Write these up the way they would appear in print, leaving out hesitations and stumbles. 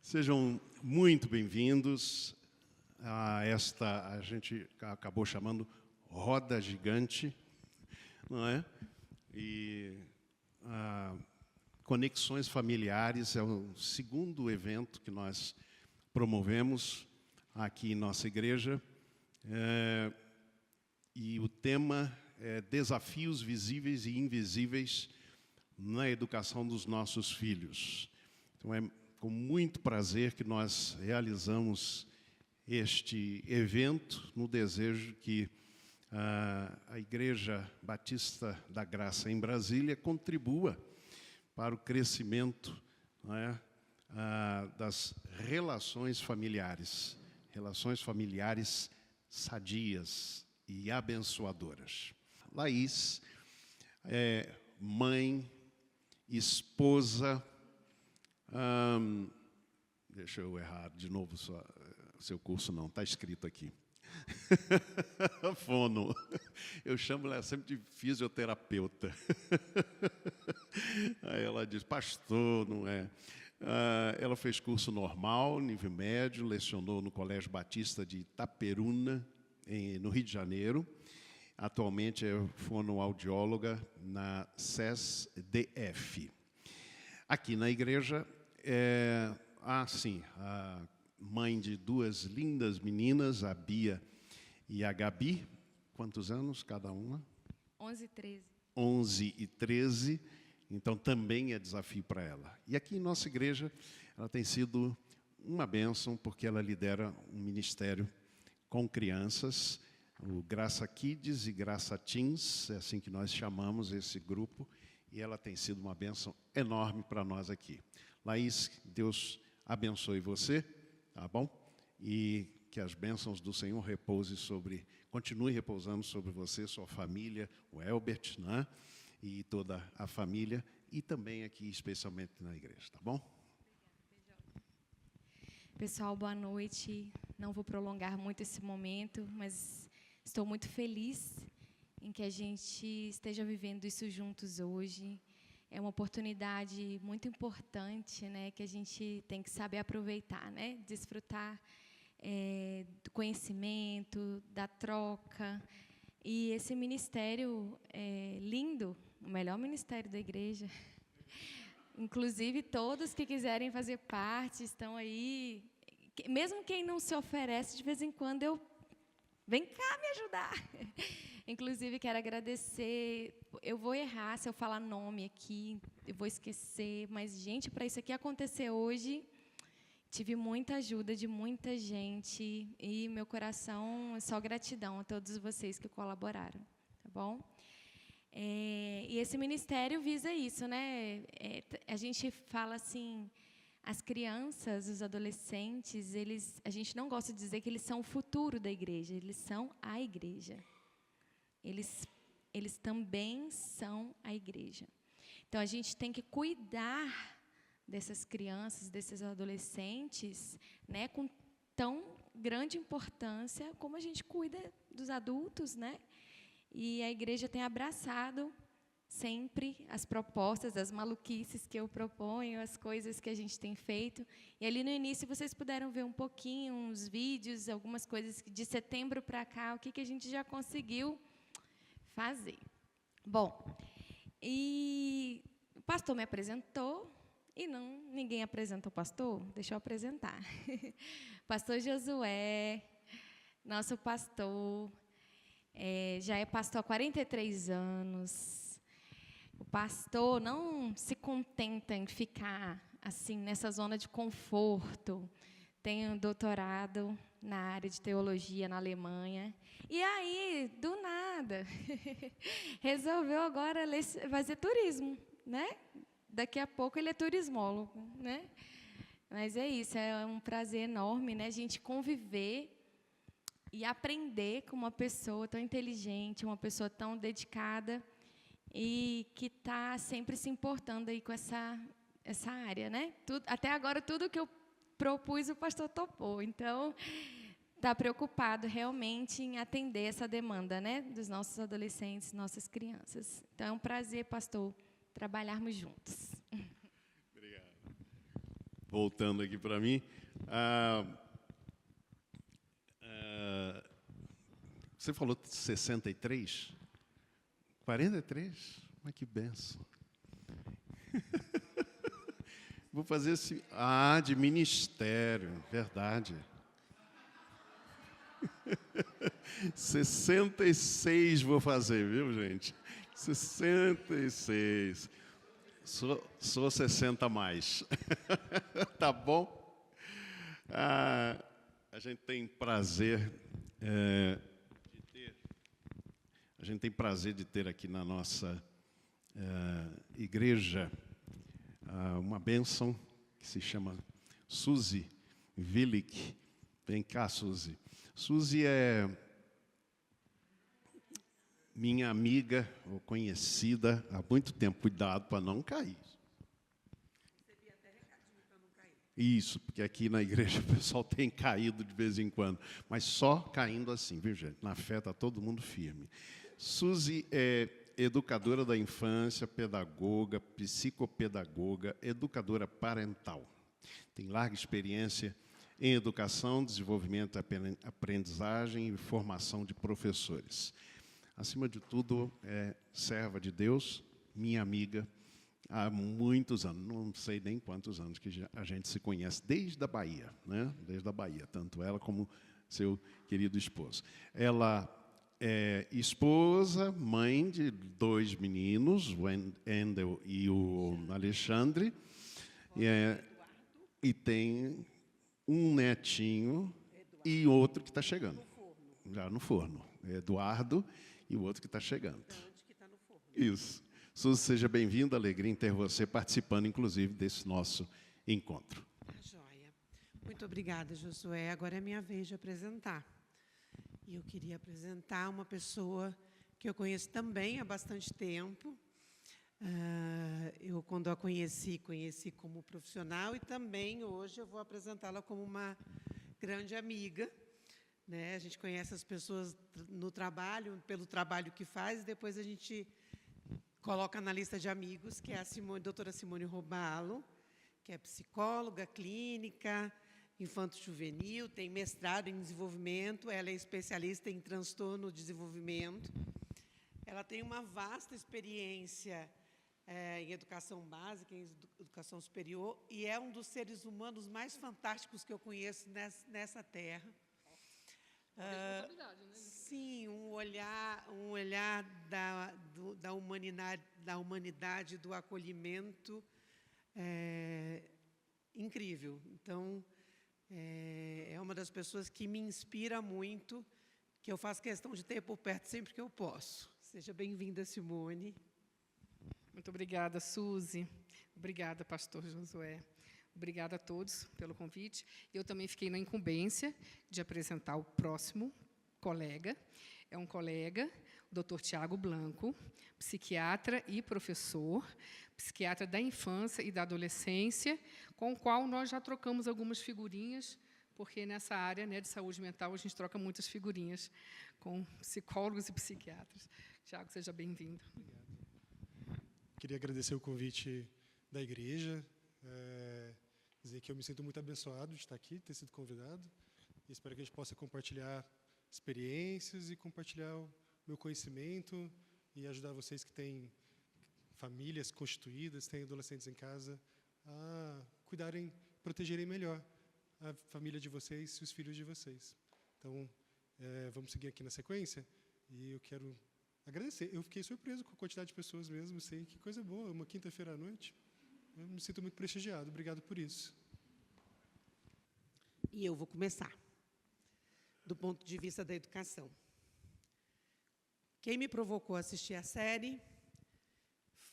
Sejam muito bem-vindos a esta, a gente acabou chamando Roda Gigante, não é? E Conexões Familiares é o segundo evento que nós promovemos aqui em nossa igreja. E o tema é Desafios Visíveis e Invisíveis na Educação dos Nossos Filhos. Então, é com muito prazer que nós realizamos este evento, no desejo que a Igreja Batista da Graça em Brasília contribua para o crescimento, não é, das relações familiares sadias e abençoadoras. Laís é mãe, esposa. Deixa eu errar de novo seu curso, não, está escrito aqui. Fono. Eu chamo ela sempre de fisioterapeuta. Aí ela diz, pastor, não é? Ela fez curso normal, nível médio, lecionou no Colégio Batista de Itaperuna, no Rio de Janeiro. Atualmente é fonoaudióloga na SES-DF. Aqui na igreja, a mãe de duas lindas meninas, a Bia e a Gabi. Quantos anos cada uma? 11 e 13. 11 e 13, então também é desafio para ela. E aqui em nossa igreja, ela tem sido uma bênção, porque ela lidera um ministério com crianças, o Graça Kids e Graça Teens, é assim que nós chamamos esse grupo, e ela tem sido uma bênção enorme para nós aqui. Laís, Deus abençoe você, tá bom? E que as bênçãos do Senhor continue repousando sobre você, sua família, o Elbert, né? E toda a família, e também aqui, especialmente na igreja, tá bom? Pessoal, boa noite. Não vou prolongar muito esse momento, mas estou muito feliz em que a gente esteja vivendo isso juntos hoje. É uma oportunidade muito importante, né, que a gente tem que saber aproveitar, né, desfrutar do conhecimento, da troca. E esse ministério é lindo, o melhor ministério da igreja. Inclusive, todos que quiserem fazer parte estão aí. Mesmo quem não se oferece, de vez em quando vem cá me ajudar. Inclusive, quero agradecer. Eu vou errar se eu falar nome aqui, eu vou esquecer. Mas, gente, para isso aqui acontecer hoje, tive muita ajuda de muita gente. E meu coração é só gratidão a todos vocês que colaboraram. Tá bom? E esse ministério visa isso, né? A gente fala assim, as crianças, os adolescentes, a gente não gosta de dizer que eles são o futuro da igreja, eles são a igreja. Eles também são a igreja. Então, a gente tem que cuidar dessas crianças, desses adolescentes, né, com tão grande importância como a gente cuida dos adultos, né? E a igreja tem abraçado sempre as propostas, as maluquices que eu proponho, as coisas que a gente tem feito. E ali no início vocês puderam ver um pouquinho, uns vídeos, algumas coisas de setembro para cá, o que a gente já conseguiu fazer. Bom, e o pastor me apresentou, e ninguém apresenta o pastor, deixa eu apresentar. Pastor Josué, nosso pastor, já é pastor há 43 anos. O pastor não se contenta em ficar assim nessa zona de conforto. Tem um doutorado na área de teologia na Alemanha. E aí, do nada, resolveu agora fazer turismo, né? Daqui a pouco ele é turismólogo, né? Mas é isso, é um prazer enorme, né? A gente conviver e aprender com uma pessoa tão inteligente, uma pessoa tão dedicada e que está sempre se importando aí com essa área, né? Até agora, tudo que eu propus, o pastor topou. Então, está preocupado realmente em atender essa demanda, né? Dos nossos adolescentes, nossas crianças. Então, é um prazer, pastor, trabalharmos juntos. Obrigado. voltando aqui para mim. Você falou 63? 43? Mas que benção. Vou fazer esse... de ministério, verdade. 66 vou fazer, viu, gente? 66. Sou 60 a mais. Tá bom? A gente tem prazer de ter aqui na nossa igreja uma bênção que se chama Suzy Willig. Vem cá, Suzy. Suzy é minha amiga, ou conhecida há muito tempo. Cuidado para não cair. Recebi até recadinho para não cair. Isso, porque aqui na igreja o pessoal tem caído de vez em quando, mas só caindo assim, viu, gente? Na fé está todo mundo firme. Suzy é educadora da infância, pedagoga, psicopedagoga, educadora parental. Tem larga experiência em educação, desenvolvimento, aprendizagem e formação de professores. Acima de tudo, é serva de Deus, minha amiga, há muitos anos, não sei nem quantos anos que a gente se conhece, desde a Bahia, né? Desde a Bahia, tanto ela como seu querido esposo. Ela é esposa, mãe de 2 meninos, o Endel e o Alexandre, e tem um netinho e outro que está chegando. Já no forno. Eduardo e o outro que está chegando. Que está no forno. Isso. Suzy, seja bem-vinda, alegria em ter você participando, inclusive, desse nosso encontro. Joia. Muito obrigada, Josué. Agora é minha vez de apresentar. E eu queria apresentar uma pessoa que eu conheço também há bastante tempo. Eu, quando a conheci como profissional, e também hoje eu vou apresentá-la como uma grande amiga. Né? A gente conhece as pessoas no trabalho, pelo trabalho que faz, e depois a gente coloca na lista de amigos, que é a doutora Simone Robalo, que é psicóloga clínica, infanto-juvenil, tem mestrado em desenvolvimento, ela é especialista em transtorno de desenvolvimento. Ela tem uma vasta experiência em educação básica, em educação superior, e é um dos seres humanos mais fantásticos que eu conheço nessa terra. Sim, um olhar da humanidade, do acolhimento incrível. Então, é uma das pessoas que me inspira muito, que eu faço questão de ter por perto sempre que eu posso. Seja bem-vinda, Simone. Muito obrigada, Suzy. Obrigada, pastor Josué. Obrigada a todos pelo convite. Eu também fiquei na incumbência de apresentar o próximo colega. É um colega, o Dr. Tiago Blanco, psiquiatra e professor, psiquiatra da infância e da adolescência, com o qual nós já trocamos algumas figurinhas, porque nessa área, né, de saúde mental a gente troca muitas figurinhas com psicólogos e psiquiatras. Tiago, seja bem-vindo. Obrigado. Queria agradecer o convite da igreja, dizer que eu me sinto muito abençoado de estar aqui, ter sido convidado, e espero que a gente possa compartilhar experiências e compartilhar o meu conhecimento e ajudar vocês que têm famílias constituídas, têm adolescentes em casa, a cuidarem, protegerem melhor a família de vocês e os filhos de vocês. Então, vamos seguir aqui na sequência, e eu quero agradecer. Eu fiquei surpreso com a quantidade de pessoas mesmo, sei que coisa boa, uma quinta-feira à noite. Eu me sinto muito prestigiado, obrigado por isso. E eu vou começar, do ponto de vista da educação. Quem me provocou a assistir a série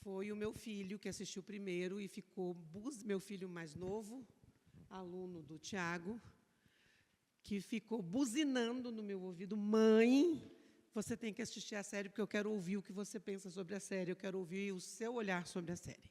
foi o meu filho, que assistiu primeiro e ficou... Meu filho mais novo, aluno do Tiago, que ficou buzinando no meu ouvido: mãe, você tem que assistir a série, porque eu quero ouvir o que você pensa sobre a série, eu quero ouvir o seu olhar sobre a série.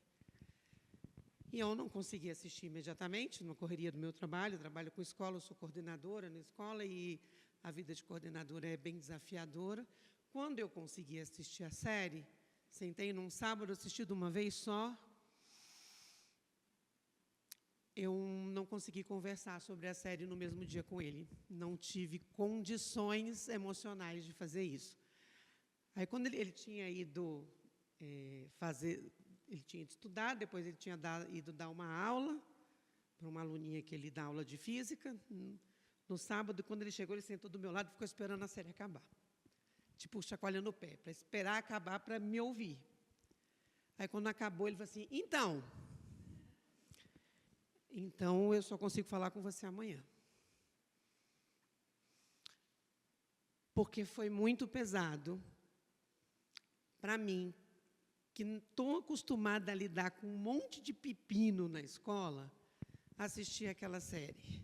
E eu não consegui assistir imediatamente, numa correria do meu trabalho. Eu trabalho com escola, eu sou coordenadora na escola, e a vida de coordenadora é bem desafiadora. Quando eu consegui assistir a série, sentei num sábado, assisti de uma vez só, eu não consegui conversar sobre a série no mesmo dia com ele. Não tive condições emocionais de fazer isso. Aí, quando ele tinha ido ele tinha ido estudar, depois ele tinha ido dar uma aula para uma aluninha que ele dá aula de física. No sábado, quando ele chegou, ele sentou do meu lado e ficou esperando a série acabar. Tipo, chacoalhando o pé, para esperar acabar para me ouvir. Aí, quando acabou, ele falou assim, então eu só consigo falar com você amanhã. Porque foi muito pesado para mim, que estou acostumada a lidar com um monte de pepino na escola, assistir aquela série.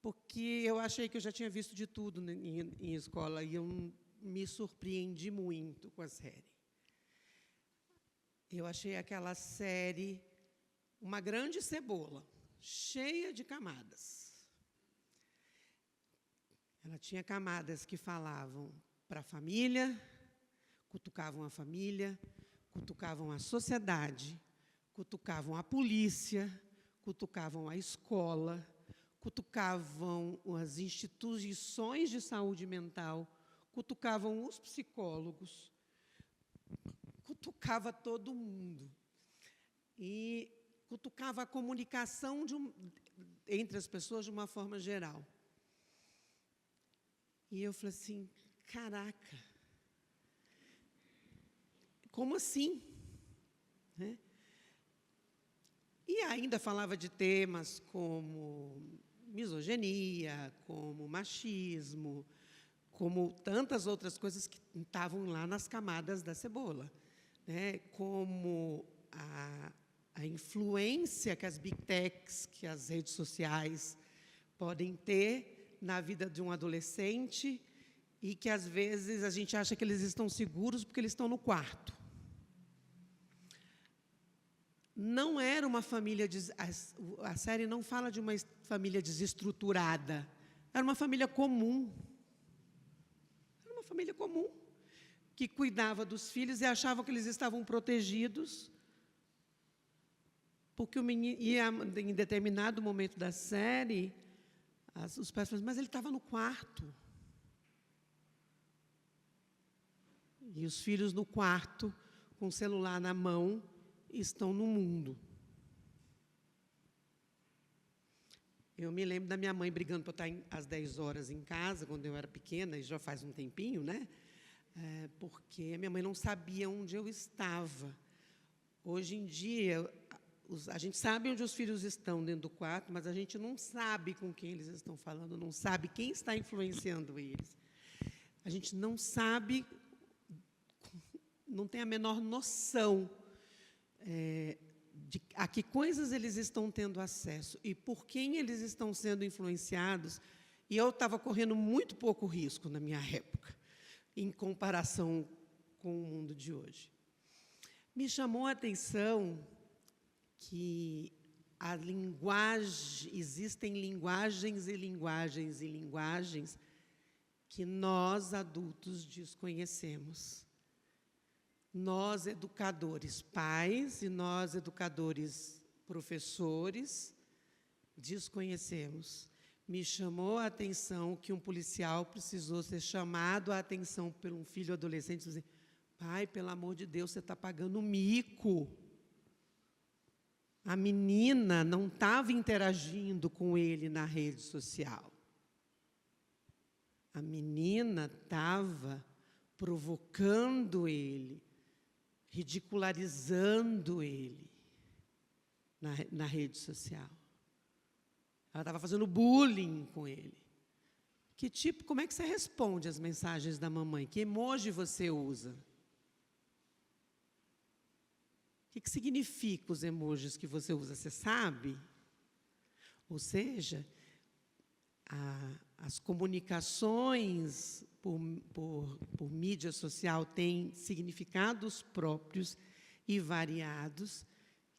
Porque eu achei que eu já tinha visto de tudo em escola, e eu me surpreendi muito com a série. Eu achei aquela série uma grande cebola, cheia de camadas. Ela tinha camadas que falavam para a família, cutucavam a família, cutucavam a sociedade, cutucavam a polícia, cutucavam a escola, cutucavam as instituições de saúde mental, cutucavam os psicólogos, cutucava todo mundo. E cutucava a comunicação entre as pessoas de uma forma geral. E eu falei assim, caraca, como assim? Né? E ainda falava de temas como misoginia, como machismo, como tantas outras coisas que estavam lá nas camadas da cebola, né? Como a influência que as big techs, que as redes sociais podem ter na vida de um adolescente e que, às vezes, a gente acha que eles estão seguros porque eles estão no quarto. Não era uma família... A série não fala de uma família desestruturada. Era uma família comum. Era uma família comum, que cuidava dos filhos e achava que eles estavam protegidos, porque o menino ia, em determinado momento da série, os pais falaram, mas ele estava no quarto. E os filhos no quarto, com o celular na mão, estão no mundo. Eu me lembro da minha mãe brigando para eu estar às 10 horas em casa, quando eu era pequena, e já faz um tempinho, né? Porque a minha mãe não sabia onde eu estava. Hoje em dia, a gente sabe onde os filhos estão dentro do quarto, mas a gente não sabe com quem eles estão falando, não sabe quem está influenciando eles. A gente não sabe, não tem a menor noção de a que coisas eles estão tendo acesso e por quem eles estão sendo influenciados. E eu estava correndo muito pouco risco na minha época, em comparação com o mundo de hoje. Me chamou a atenção que a linguagem, existem linguagens e linguagens e linguagens que nós, adultos, desconhecemos. Nós, educadores, pais, e nós, educadores, professores, desconhecemos. Me chamou a atenção que um policial precisou ser chamado a atenção por um filho adolescente e dizer, pai, pelo amor de Deus, você está pagando mico. A menina não estava interagindo com ele na rede social. A menina estava provocando ele, ridicularizando ele na rede social. Ela estava fazendo bullying com ele. Como é que você responde às mensagens da mamãe? Que emoji você usa? O que significa os emojis que você usa? Você sabe? Ou seja, as comunicações por mídia social têm significados próprios e variados,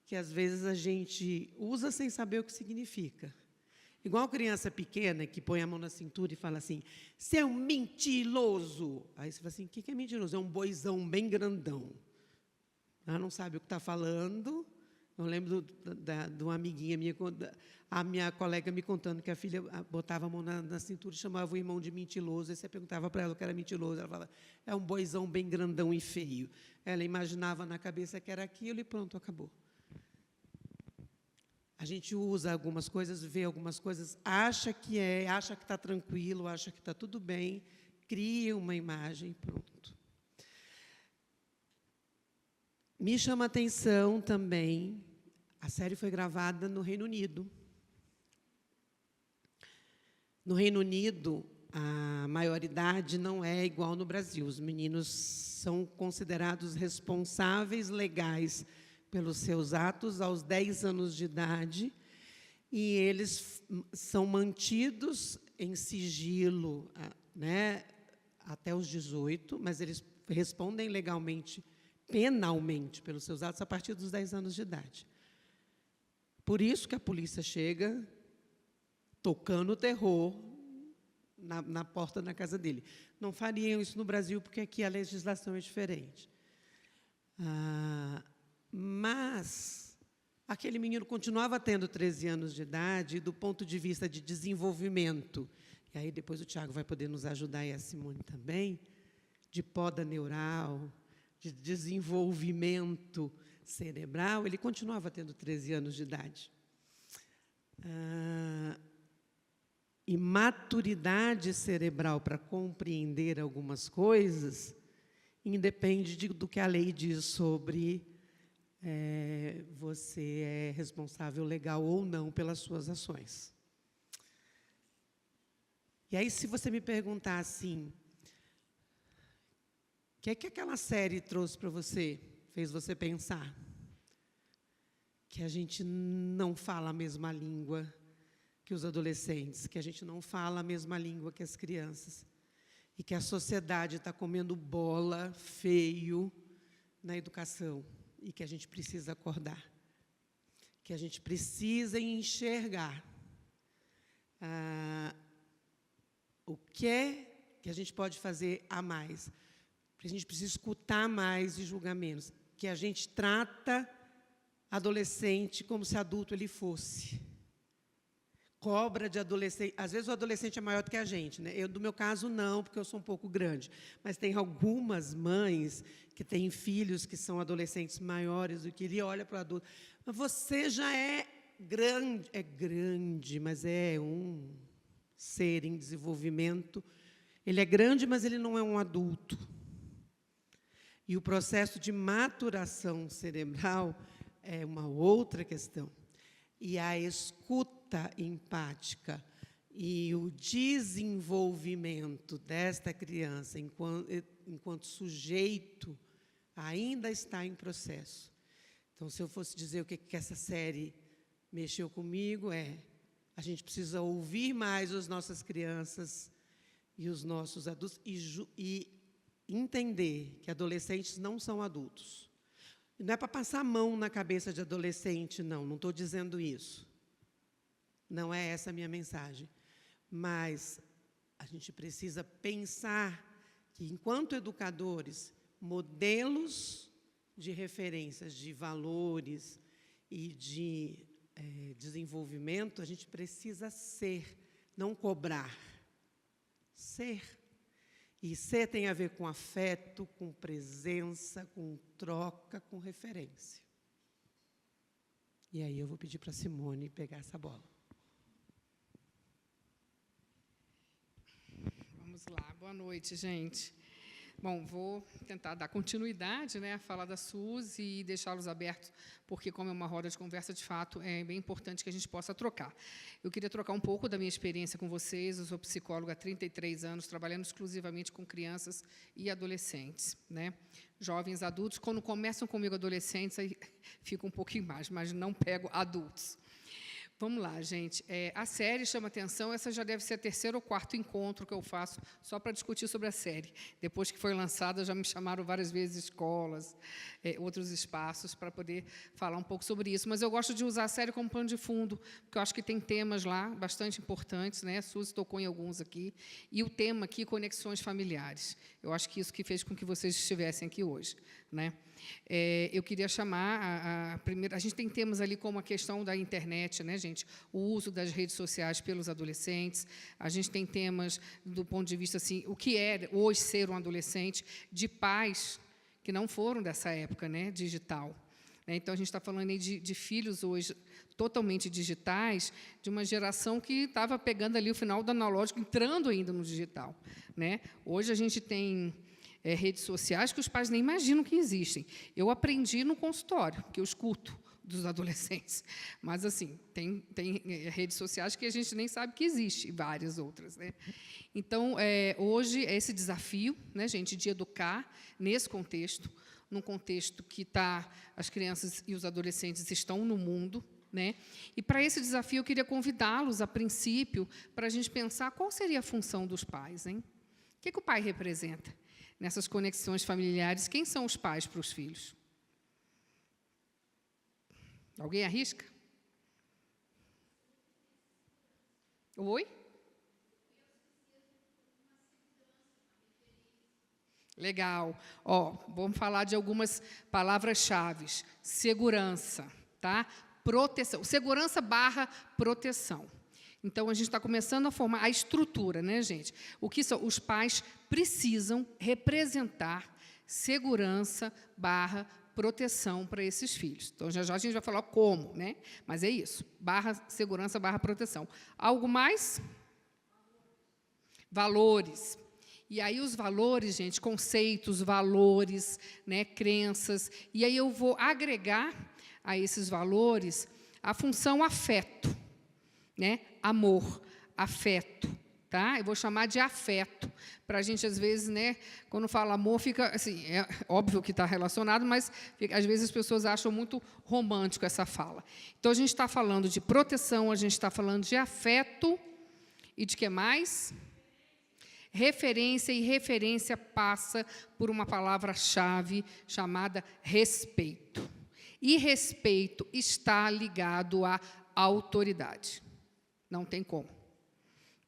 que às vezes a gente usa sem saber o que significa. Igual criança pequena que põe a mão na cintura e fala assim, você é um mentiroso. Aí você fala assim, o que é mentiroso? É um boizão bem grandão. ela não sabe o que está falando. Eu lembro de uma amiguinha minha, a minha colega me contando que a filha botava a mão na cintura e chamava o irmão de mentiroso. Aí você perguntava para ela o que era mentiroso. Ela falava, é um boizão bem grandão e feio. Ela imaginava na cabeça que era aquilo e pronto, acabou. A gente usa algumas coisas, vê algumas coisas, acha que está tranquilo, acha que está tudo bem, cria uma imagem e pronto. Me chama a atenção também, a série foi gravada no Reino Unido. No Reino Unido, a maioridade não é igual no Brasil. Os meninos são considerados responsáveis legais pelos seus atos aos 10 anos de idade, e eles são mantidos em sigilo, né, até os 18, mas eles respondem legalmente, penalmente, pelos seus atos a partir dos 10 anos de idade. Por isso que a polícia chega tocando terror na porta da casa dele. Não fariam isso no Brasil, porque aqui a legislação é diferente. Mas aquele menino continuava tendo 13 anos de idade, e do ponto de vista de desenvolvimento, e aí depois o Tiago vai poder nos ajudar, e a Simone também, de poda neural, de desenvolvimento cerebral, ele continuava tendo 13 anos de idade. E maturidade cerebral para compreender algumas coisas independe do que a lei diz sobre você é responsável legal ou não pelas suas ações. E aí, se você me perguntar assim, o que é que aquela série trouxe para você, fez você pensar? Que a gente não fala a mesma língua que os adolescentes, que a gente não fala a mesma língua que as crianças, e que a sociedade está comendo bola feio na educação, e que a gente precisa acordar, que a gente precisa enxergar o que é que a gente pode fazer a mais, que a gente precisa escutar mais e julgar menos, que a gente trata adolescente como se adulto ele fosse. Cobra de adolescente. Às vezes o adolescente é maior do que a gente, né? Eu, no meu caso, não, porque eu sou um pouco grande. Mas tem algumas mães que têm filhos que são adolescentes maiores do que ele, olha para o adulto. Mas você já é grande, mas é um ser em desenvolvimento. Ele é grande, mas ele não é um adulto. E o processo de maturação cerebral é uma outra questão. E a escuta empática e o desenvolvimento desta criança enquanto sujeito ainda está em processo. Então, se eu fosse dizer o que essa série mexeu comigo, a gente precisa ouvir mais as nossas crianças e os nossos adultos e entender que adolescentes não são adultos. Não é para passar a mão na cabeça de adolescente, não estou dizendo isso. Não é essa a minha mensagem. Mas a gente precisa pensar que, enquanto educadores, modelos de referências, de valores e de desenvolvimento, a gente precisa ser, não cobrar. Ser. E ser tem a ver com afeto, com presença, com troca, com referência. E aí eu vou pedir para a Simone pegar essa bola. Vamos lá, boa noite, gente. Bom, vou tentar dar continuidade, né, à fala da Suzy e deixá-los abertos, porque, como é uma roda de conversa, de fato, é bem importante que a gente possa trocar. Eu queria trocar um pouco da minha experiência com vocês. Eu sou psicóloga há 33 anos, trabalhando exclusivamente com crianças e adolescentes, né? Jovens, adultos. Quando começam comigo adolescentes, aí fica um pouquinho mais, mas não pego adultos. Vamos lá, gente. A série chama atenção, essa já deve ser o 3º ou 4º encontro que eu faço só para discutir sobre a série. Depois que foi lançada, já me chamaram várias vezes escolas, outros espaços, para poder falar um pouco sobre isso. Mas eu gosto de usar a série como pano de fundo, porque eu acho que tem temas lá bastante importantes, né? A Suzy tocou em alguns aqui. E o tema aqui, conexões familiares. Eu acho que isso que fez com que vocês estivessem aqui hoje, né? Eu queria chamar a gente tem temas ali como a questão da internet, né, gente? O uso das redes sociais pelos adolescentes. A gente tem temas do ponto de vista assim, o que é hoje ser um adolescente, de pais que não foram dessa época, né, digital. Então, a gente está falando aí de filhos hoje totalmente digitais, de uma geração que estava pegando ali o final do analógico, entrando ainda no digital, né? Hoje a gente tem redes sociais que os pais nem imaginam que existem. Eu aprendi no consultório, que eu escuto dos adolescentes. Mas, assim, tem redes sociais que a gente nem sabe que existe, e várias outras, né? Então, hoje, é esse desafio, né, gente, de educar nesse contexto, num contexto que as crianças e os adolescentes estão no mundo, né? E, para esse desafio, eu queria convidá-los, a princípio, para a gente pensar qual seria a função dos pais, hein? O que o pai representa nessas conexões familiares? Quem são os pais para os filhos? Alguém arrisca? Oi? Legal. Vamos falar de algumas palavras-chave. Segurança, tá? Proteção. Segurança / proteção. Então, a gente está começando a formar a estrutura, né, gente? O que são? Os pais precisam representar segurança / proteção para esses filhos. Então, já a gente vai falar como, né? Mas é isso, segurança / proteção. Algo mais? Valores. E aí, os valores, gente, conceitos, valores, né, crenças. E aí, eu vou agregar a esses valores a função afeto, né? Amor, afeto, tá? Eu vou chamar de afeto, para a gente, às vezes, né, quando fala amor, fica assim, é óbvio que está relacionado, mas às vezes as pessoas acham muito romântico essa fala. Então, a gente está falando de proteção, a gente está falando de afeto e de que mais? Referência, e referência passa por uma palavra-chave chamada respeito. E respeito está ligado à autoridade. Não tem como.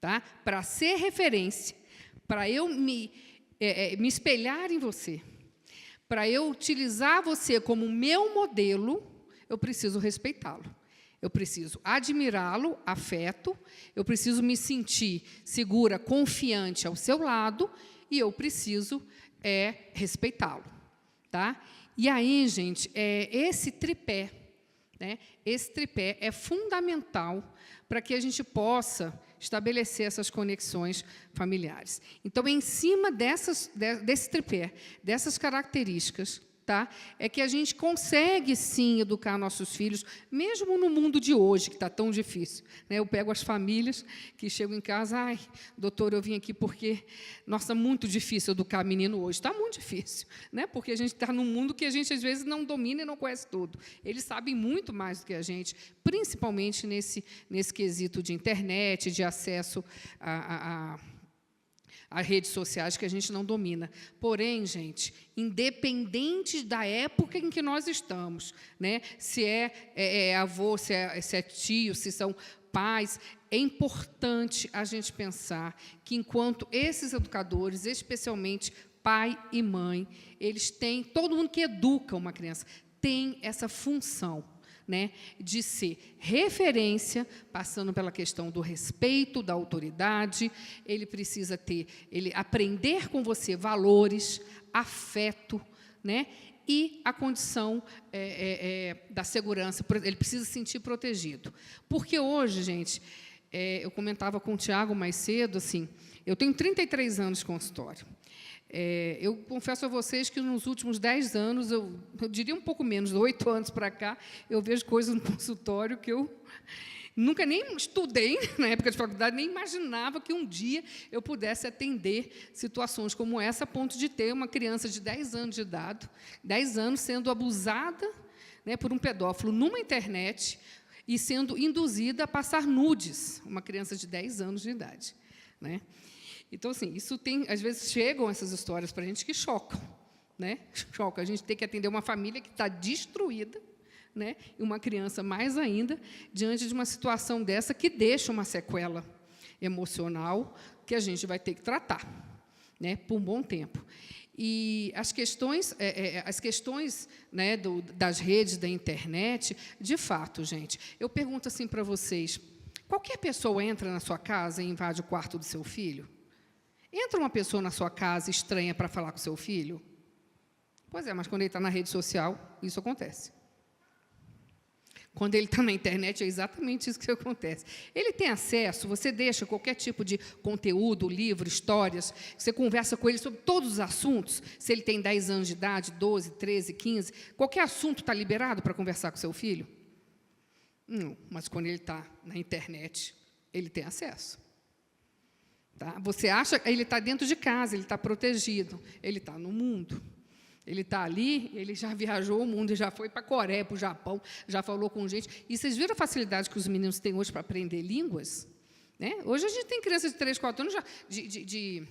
Tá? Para ser referência, para eu me espelhar em você, para eu utilizar você como meu modelo, eu preciso respeitá-lo. Eu preciso admirá-lo, afeto, eu preciso me sentir segura, confiante ao seu lado, e eu preciso respeitá-lo. Tá? E aí, gente, esse tripé, né, esse tripé é fundamental para que a gente possa estabelecer essas conexões familiares. Então, em cima desse tripé, dessas características, tá, é que a gente consegue, sim, educar nossos filhos, mesmo no mundo de hoje, que está tão difícil, né? Eu pego as famílias que chegam em casa, ai, doutor, eu vim aqui porque, nossa, muito difícil educar menino hoje. Está muito difícil, né? Porque a gente está num mundo que a gente, às vezes, não domina e não conhece tudo. Eles sabem muito mais do que a gente, principalmente nesse quesito de internet, de acesso a redes sociais que a gente não domina. Porém, gente, independente da época em que nós estamos, né, se é avô, se é tio, se são pais, é importante a gente pensar que, enquanto esses educadores, especialmente pai e mãe, eles têm, todo mundo que educa uma criança, tem essa função, né, de ser referência, passando pela questão do respeito, da autoridade. Ele precisa aprender com você valores, afeto, né, e a condição da segurança. Ele precisa se sentir protegido. Porque hoje, gente, eu comentava com o Tiago mais cedo, assim, eu tenho 33 anos de consultório. Eu confesso a vocês que nos últimos 10 anos, eu diria um pouco menos, 8 anos para cá, eu vejo coisas no consultório que eu nunca nem estudei, na época de faculdade, nem imaginava que um dia eu pudesse atender situações como essa, a ponto de ter uma criança de 10 anos de idade, 10 anos, sendo abusada, né, por um pedófilo numa internet, e sendo induzida a passar nudes, uma criança de 10 anos de idade, né? Então, assim, isso tem, às vezes, chegam essas histórias para a gente que chocam, né? Choca. A gente tem que atender uma família que está destruída, né? E uma criança mais ainda, diante de uma situação dessa que deixa uma sequela emocional que a gente vai ter que tratar, né, por um bom tempo. E as questões, né, das redes da internet, de fato, gente, eu pergunto assim para vocês, qualquer pessoa entra na sua casa e invade o quarto do seu filho? Entra uma pessoa na sua casa estranha para falar com o seu filho? Pois é, mas quando ele está na rede social, isso acontece. Quando ele está na internet, é exatamente isso que acontece. Ele tem acesso, você deixa qualquer tipo de conteúdo, livro, histórias, você conversa com ele sobre todos os assuntos, se ele tem 10 anos de idade, 12, 13, 15, qualquer assunto está liberado para conversar com seu filho? Não, mas quando ele está na internet, ele tem acesso. Tá? Você acha que ele está dentro de casa, ele está protegido, ele está no mundo. Ele está ali, ele já viajou o mundo, já foi para a Coreia, para o Japão, já falou com gente. E vocês viram a facilidade que os meninos têm hoje para aprender línguas? Né? Hoje a gente tem crianças de 3, 4 anos, já, de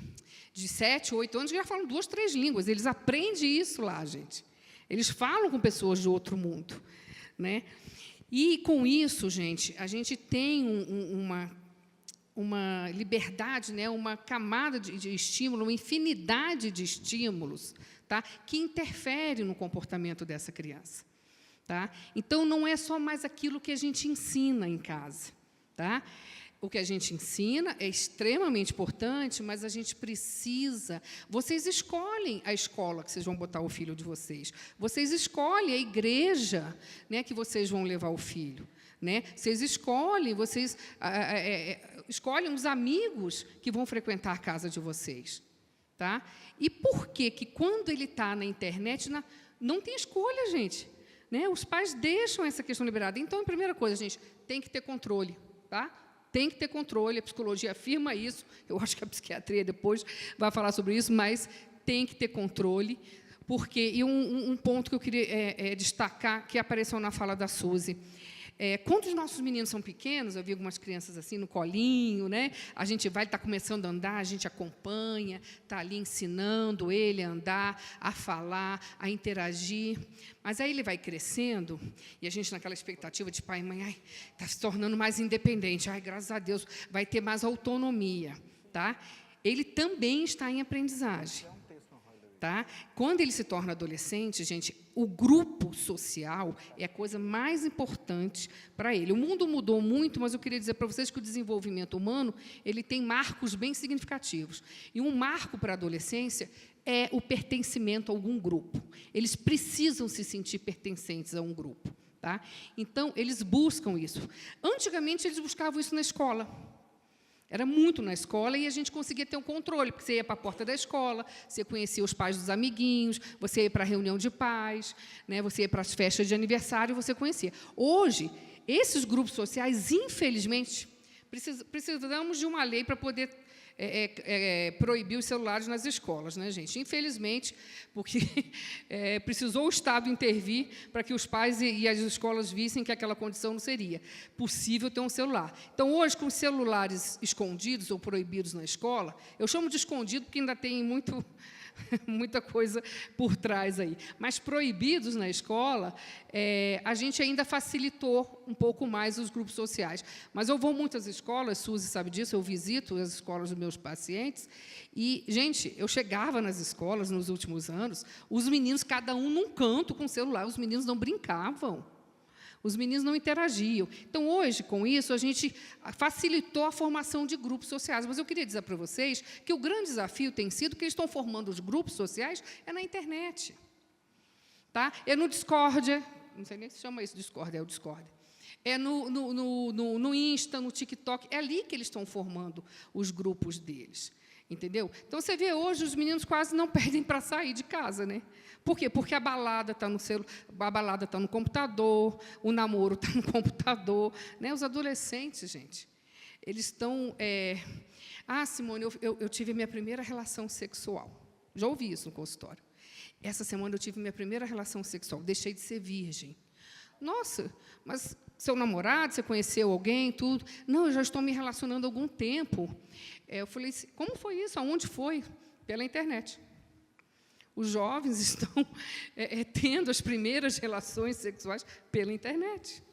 7, 8 anos, que já falam 2, 3 línguas. Eles aprendem isso lá, gente. Eles falam com pessoas de outro mundo. Né? E, com isso, gente, a gente tem uma liberdade, né? Uma camada de estímulo, uma infinidade de estímulos, tá? Que interfere no comportamento dessa criança. Tá? Então, não é só mais aquilo que a gente ensina em casa. Tá? O que a gente ensina é extremamente importante, mas a gente precisa... Vocês escolhem a escola que vocês vão botar o filho de vocês. Vocês escolhem a igreja, né, que vocês vão levar o filho. Né? Vocês escolhem os amigos que vão frequentar a casa de vocês. Tá? E por que quando ele está na internet, não tem escolha, gente? Né? Os pais deixam essa questão liberada. Então, a primeira coisa, gente, tem que ter controle. Tá? Tem que ter controle, a psicologia afirma isso, eu acho que a psiquiatria depois vai falar sobre isso, mas tem que ter controle, porque... E um ponto que eu queria destacar, que apareceu na fala da Suzy, quando os nossos meninos são pequenos, eu vi algumas crianças assim no colinho, né? A gente vai, está começando a andar, a gente acompanha, está ali ensinando ele a andar, a falar, a interagir. Mas aí ele vai crescendo, e a gente naquela expectativa de pai e mãe, está se tornando mais independente, graças a Deus, vai ter mais autonomia. Tá? Ele também está em aprendizagem. Tá? Quando ele se torna adolescente, gente, o grupo social é a coisa mais importante para ele. O mundo mudou muito, mas eu queria dizer para vocês que o desenvolvimento humano ele tem marcos bem significativos. E um marco para a adolescência é o pertencimento a algum grupo. Eles precisam se sentir pertencentes a um grupo. Tá? Então, eles buscam isso. Antigamente, eles buscavam isso na escola. Era muito na escola e a gente conseguia ter um controle, porque você ia para a porta da escola, você conhecia os pais dos amiguinhos, você ia para a reunião de pais, né, você ia para as festas de aniversário, você conhecia. Hoje, esses grupos sociais, infelizmente, precisamos de uma lei para poder proibir os celulares nas escolas, né, gente? Infelizmente, porque precisou o Estado intervir para que os pais e as escolas vissem que aquela condição não seria possível ter um celular. Então, hoje, com os celulares escondidos ou proibidos na escola, eu chamo de escondido porque ainda tem muita coisa por trás aí. Mas proibidos na escola, a gente ainda facilitou um pouco mais os grupos sociais. Mas eu vou muito às escolas, Suzy sabe disso, eu visito as escolas dos meus pacientes, e, gente, eu chegava nas escolas nos últimos anos, os meninos, cada um num canto com o celular, os meninos não brincavam. Os meninos não interagiam. Então, hoje, com isso, a gente facilitou a formação de grupos sociais. Mas eu queria dizer para vocês que o grande desafio tem sido que eles estão formando os grupos sociais na internet. Tá? É no Discord, não sei nem se chama isso Discord, é o Discord. É no Insta, no TikTok, é ali que eles estão formando os grupos deles. Entendeu? Então, você vê, hoje, os meninos quase não pedem para sair de casa, né? Por quê? Porque a balada está no celular, a balada está no computador, o namoro está no computador. Né? Os adolescentes, gente, eles estão... Simone, eu tive minha primeira relação sexual. Já ouvi isso no consultório. Essa semana eu tive minha primeira relação sexual. Deixei de ser virgem. Nossa, mas seu namorado, você conheceu alguém, tudo? Não, eu já estou me relacionando há algum tempo. Eu falei assim, como foi isso? Aonde foi? Pela internet. Os jovens estão tendo as primeiras relações sexuais pela internet.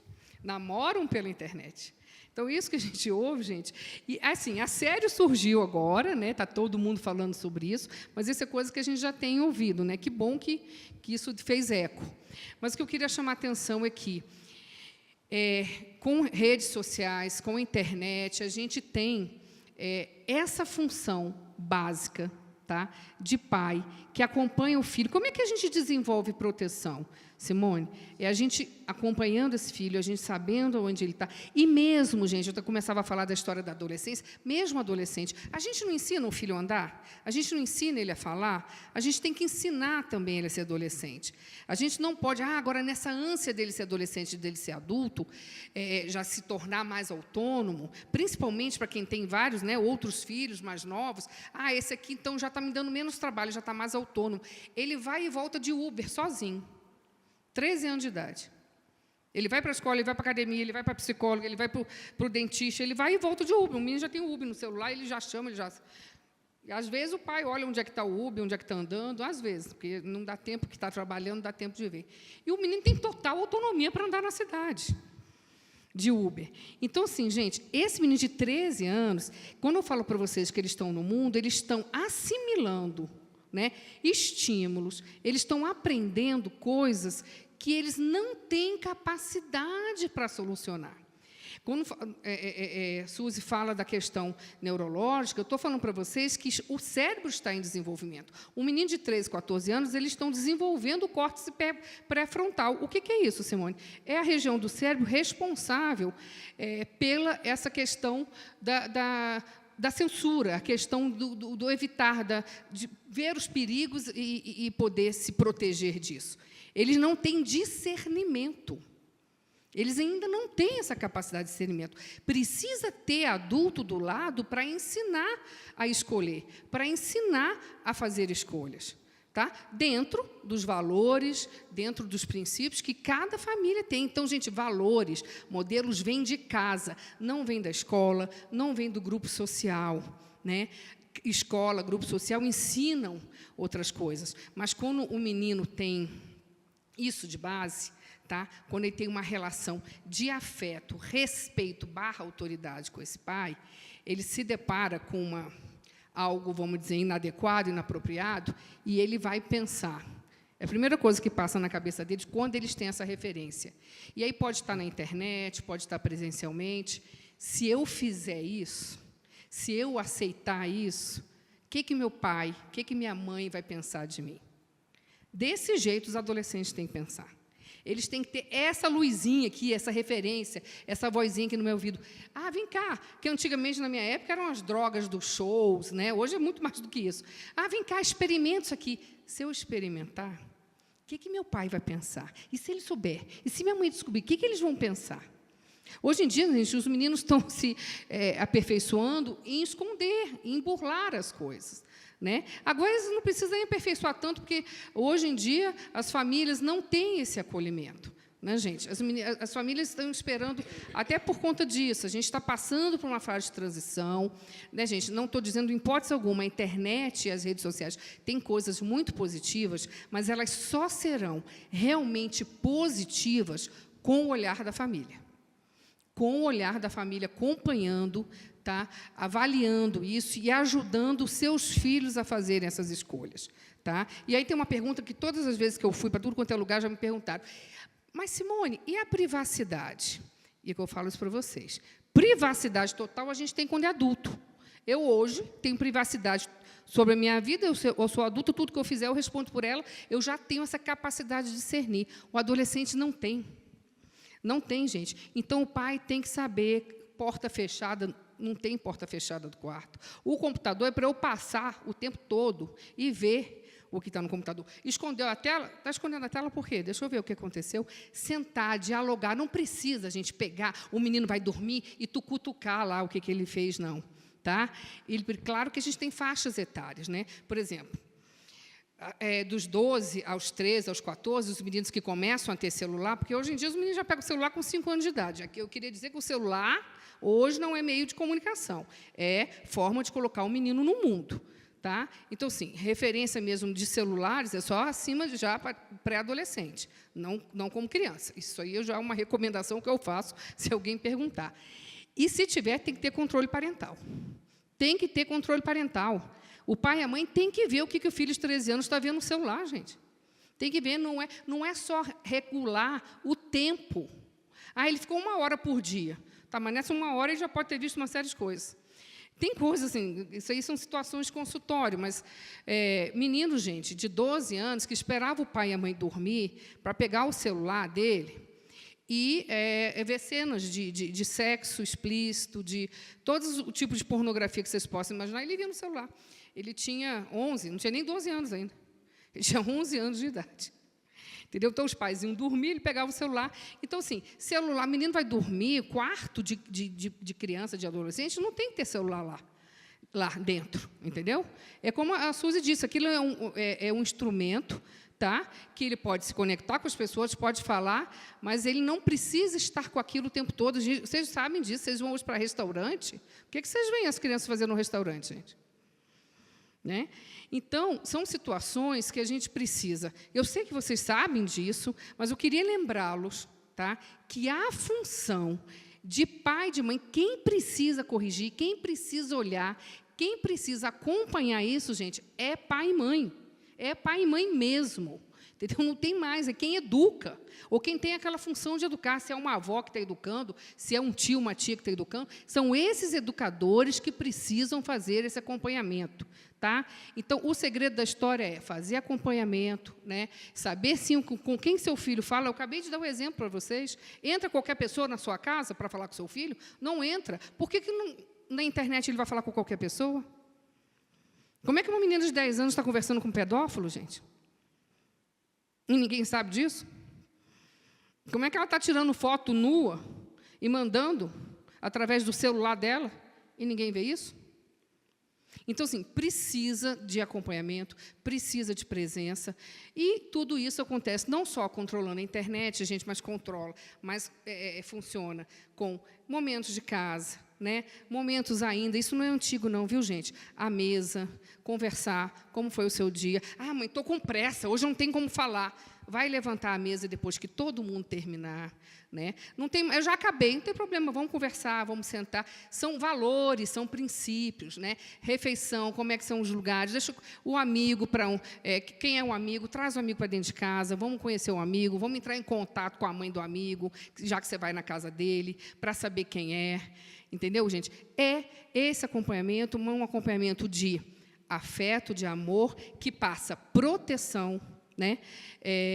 Namoram pela internet. Então, isso que a gente ouve, gente... E, assim, assédio surgiu agora, né? Está todo mundo falando sobre isso, mas isso é coisa que a gente já tem ouvido, né? Que bom que isso fez eco. Mas o que eu queria chamar a atenção é que, com redes sociais, com a internet, a gente tem essa função básica, tá? De pai, que acompanha o filho. Como é que a gente desenvolve proteção, Simone? É a gente acompanhando esse filho, a gente sabendo onde ele está. E mesmo, gente, eu começava a falar da história da adolescência, mesmo adolescente, a gente não ensina o filho a andar? A gente não ensina ele a falar? A gente tem que ensinar também ele a ser adolescente. A gente não pode, agora, nessa ânsia dele ser adolescente, dele ser adulto, já se tornar mais autônomo, principalmente para quem tem vários, né, outros filhos mais novos. Esse aqui, então, já está me dando menos trabalho, já está mais autônomo. Ele vai e volta de Uber, sozinho. 13 anos de idade. Ele vai para a escola, ele vai para a academia, ele vai para a psicóloga, ele vai para o dentista, ele vai e volta de Uber. O menino já tem o Uber no celular, ele já chama, ele já... E, às vezes, o pai olha onde é que está o Uber, onde é que está andando, às vezes, porque não dá tempo que está trabalhando, não dá tempo de ver. E o menino tem total autonomia para andar na cidade, de Uber. Então, assim, gente, esse menino de 13 anos, quando eu falo para vocês que eles estão no mundo, eles estão assimilando, né, estímulos, eles estão aprendendo coisas que eles não têm capacidade para solucionar. Quando Suzy fala da questão neurológica, eu estou falando para vocês que o cérebro está em desenvolvimento. Um menino de 13, 14 anos, eles estão desenvolvendo o córtex pré-frontal. O que é isso, Simone? É a região do cérebro responsável pela essa questão da censura, a questão do evitar, de ver os perigos e poder se proteger disso. Eles não têm discernimento. Eles ainda não têm essa capacidade de discernimento. Precisa ter adulto do lado para ensinar a escolher, para ensinar a fazer escolhas, tá? Dentro dos valores, dentro dos princípios que cada família tem. Então, gente, valores, modelos vêm de casa, não vêm da escola, não vêm do grupo social, né? Escola, grupo social ensinam outras coisas, mas quando o menino tem isso de base, tá? Quando ele tem uma relação de afeto, respeito / autoridade com esse pai, ele se depara com algo, vamos dizer, inadequado, inapropriado, e ele vai pensar. É a primeira coisa que passa na cabeça deles quando eles têm essa referência. E aí pode estar na internet, pode estar presencialmente. Se eu fizer isso, se eu aceitar isso, o que meu pai, o que minha mãe vai pensar de mim? Desse jeito, os adolescentes têm que pensar. Eles têm que ter essa luzinha aqui, essa referência, essa vozinha aqui no meu ouvido. Vem cá, que antigamente, na minha época, eram as drogas dos shows, né? Hoje é muito mais do que isso. Vem cá, experimenta isso aqui. Se eu experimentar, o que meu pai vai pensar? E se ele souber? E se minha mãe descobrir, o que eles vão pensar? Hoje em dia, gente, os meninos estão se aperfeiçoando em esconder, em burlar as coisas, né? Agora, eles não precisam nem aperfeiçoar tanto, porque, hoje em dia, as famílias não têm esse acolhimento. Né, gente? As famílias estão esperando, até por conta disso. A gente está passando por uma fase de transição. Né, gente? Não estou dizendo, em hipótese alguma, a internet e as redes sociais têm coisas muito positivas, mas elas só serão realmente positivas com o olhar da família. Com o olhar da família acompanhando, tá? Avaliando isso e ajudando os seus filhos a fazerem essas escolhas. Tá? E aí tem uma pergunta que todas as vezes que eu fui para tudo quanto é lugar já me perguntaram. Mas, Simone, e a privacidade? E eu falo isso para vocês. Privacidade total a gente tem quando é adulto. Eu, hoje, tenho privacidade sobre a minha vida, eu sou adulto, tudo que eu fizer eu respondo por ela, eu já tenho essa capacidade de discernir. O adolescente não tem. Não tem, gente. Então, o pai tem que saber, porta fechada, não tem porta fechada do quarto. O computador é para eu passar o tempo todo e ver o que está no computador. Escondeu a tela? Está escondendo a tela por quê? Deixa eu ver o que aconteceu. Sentar, dialogar. Não precisa a gente pegar, o menino vai dormir e tu cutucar lá o que ele fez, não. Tá? Claro que a gente tem faixas etárias. Né? Por exemplo, dos 12 aos 13, aos 14, os meninos que começam a ter celular, porque hoje em dia os meninos já pegam o celular com 5 anos de idade. Aqui eu queria dizer que o celular, hoje, não é meio de comunicação, é forma de colocar o menino no mundo. Tá? Então, sim, referência mesmo de celulares é só acima de já pré-adolescente, não como criança. Isso aí já é uma recomendação que eu faço, se alguém perguntar. E, se tiver, tem que ter controle parental. Tem que ter controle parental. O pai e a mãe têm que ver o que o filho de 13 anos está vendo no celular, gente. Tem que ver, não é só regular o tempo. Ele ficou 1 hora por dia. Tá, mas nessa 1 hora ele já pode ter visto uma série de coisas. Tem coisas assim, isso aí são situações de consultório, mas menino, gente, de 12 anos, que esperava o pai e a mãe dormir para pegar o celular dele e ver cenas de sexo explícito, de todos os tipos de pornografia que vocês possam imaginar, ele via no celular. Ele tinha 11, não tinha nem 12 anos ainda. Ele tinha 11 anos de idade. Entendeu? Então, os pais iam dormir, ele pegava o celular. Então, assim, celular, menino vai dormir, quarto de criança, de adolescente, não tem que ter celular lá dentro, entendeu? É como a Suzy disse, aquilo é um instrumento, tá? Que ele pode se conectar com as pessoas, pode falar, mas ele não precisa estar com aquilo o tempo todo. Vocês sabem disso, vocês vão hoje para restaurante. O que vocês veem as crianças fazendo no restaurante, gente? Né? Então, são situações que a gente precisa. Eu sei que vocês sabem disso, mas eu queria lembrá-los, tá, que a função de pai e de mãe, quem precisa corrigir, quem precisa olhar, quem precisa acompanhar isso, gente, é pai e mãe. É pai e mãe mesmo. Entendeu? Não tem mais, é quem educa, ou quem tem aquela função de educar, se é uma avó que está educando, se é um tio, uma tia que está educando, são esses educadores que precisam fazer esse acompanhamento. Tá? Então, o segredo da história é fazer acompanhamento, né? Saber, sim, com quem seu filho fala. Eu acabei de dar um exemplo para vocês. Entra qualquer pessoa na sua casa para falar com seu filho? Não entra. Por que na internet ele vai falar com qualquer pessoa? Como é que uma menina de 10 anos está conversando com um pedófilo, gente? E ninguém sabe disso? Como é que ela está tirando foto nua e mandando através do celular dela e ninguém vê isso? Então, assim, precisa de acompanhamento, precisa de presença, e tudo isso acontece não só controlando a internet, gente, mas controla, mas funciona com momentos de casa, né? Momentos ainda, isso não é antigo não, viu, gente? À mesa, conversar, como foi o seu dia. Mãe, estou com pressa, hoje não tem como falar. Vai levantar a mesa depois que todo mundo terminar. Né? Não tem, eu já acabei, não tem problema, vamos conversar, vamos sentar. São valores, são princípios. Né? Refeição, como é que são os lugares. Deixa o amigo para quem é um amigo, traz o amigo para dentro de casa, vamos conhecer o amigo, vamos entrar em contato com a mãe do amigo, já que você vai na casa dele, para saber quem é. Entendeu, gente? É esse acompanhamento, um acompanhamento de afeto, de amor, que passa proteção. Né?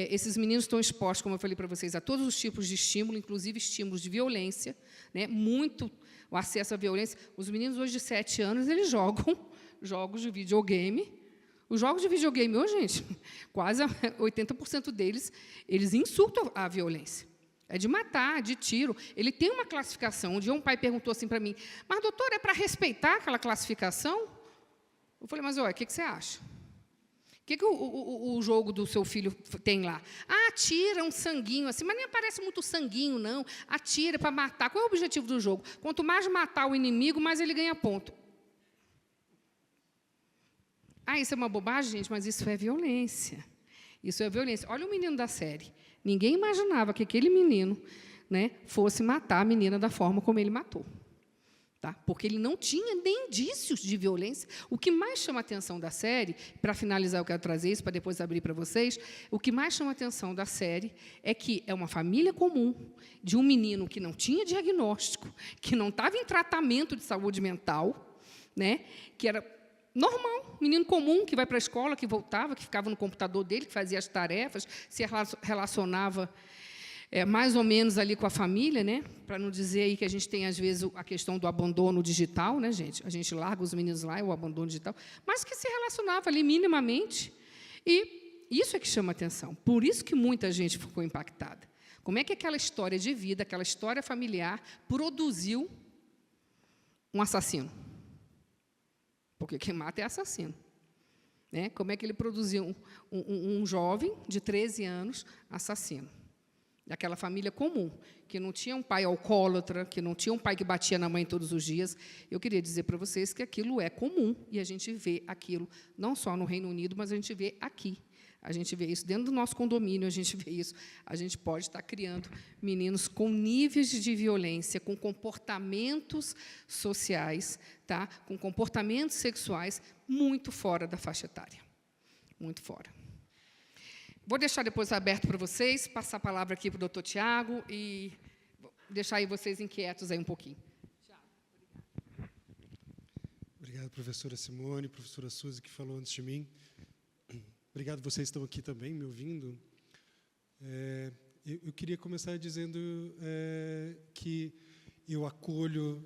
Esses meninos estão expostos, como eu falei para vocês, a todos os tipos de estímulo, inclusive estímulos de violência, né? Muito o acesso à violência. Os meninos hoje de 7 anos, eles jogam jogos de videogame. Os jogos de videogame hoje, gente, quase 80% deles, eles insultam a violência. É de matar, de tiro. Ele tem uma classificação. Um dia um pai perguntou assim para mim, mas, doutor, é para respeitar aquela classificação? Eu falei, mas, olha, o que você acha? O que o jogo do seu filho tem lá? Atira um sanguinho assim, mas nem aparece muito sanguinho, não. Atira para matar. Qual é o objetivo do jogo? Quanto mais matar o inimigo, mais ele ganha ponto. Isso é uma bobagem, gente, mas isso é violência. Isso é violência. Olha o menino da série. Ninguém imaginava que aquele menino, né, fosse matar a menina da forma como ele matou. Tá? Porque ele não tinha nem indícios de violência. O que mais chama a atenção da série, para finalizar, eu quero trazer isso, para depois abrir para vocês, o que mais chama a atenção da série é que é uma família comum, de um menino que não tinha diagnóstico, que não estava em tratamento de saúde mental, né, que era normal, menino comum, que vai para a escola, que voltava, que ficava no computador dele, que fazia as tarefas, se relacionava mais ou menos ali com a família, né? Para não dizer aí que a gente tem, às vezes, a questão do abandono digital, né, gente? A gente larga os meninos lá, o abandono digital, mas que se relacionava ali minimamente. E isso é que chama atenção. Por isso que muita gente ficou impactada. Como é que aquela história de vida, aquela história familiar, produziu um assassino? Porque quem mata é assassino. né? Como é que ele produziu um jovem de 13 anos assassino? Daquela família comum, que não tinha um pai alcoólatra, que não tinha um pai que batia na mãe todos os dias. Eu queria dizer para vocês que aquilo é comum, e a gente vê aquilo não só no Reino Unido, mas a gente vê aqui. A gente vê isso dentro do nosso condomínio, a gente vê isso. A gente pode estar criando meninos com níveis de violência, com comportamentos sociais, tá? Com comportamentos sexuais muito fora da faixa etária. Muito fora. Vou deixar depois aberto para vocês, passar a palavra aqui para o doutor Tiago e deixar aí vocês inquietos aí um pouquinho. Obrigado, professora Simone, professora Suzy, que falou antes de mim. Obrigado, vocês estão aqui também, me ouvindo. Eu queria começar dizendo que eu acolho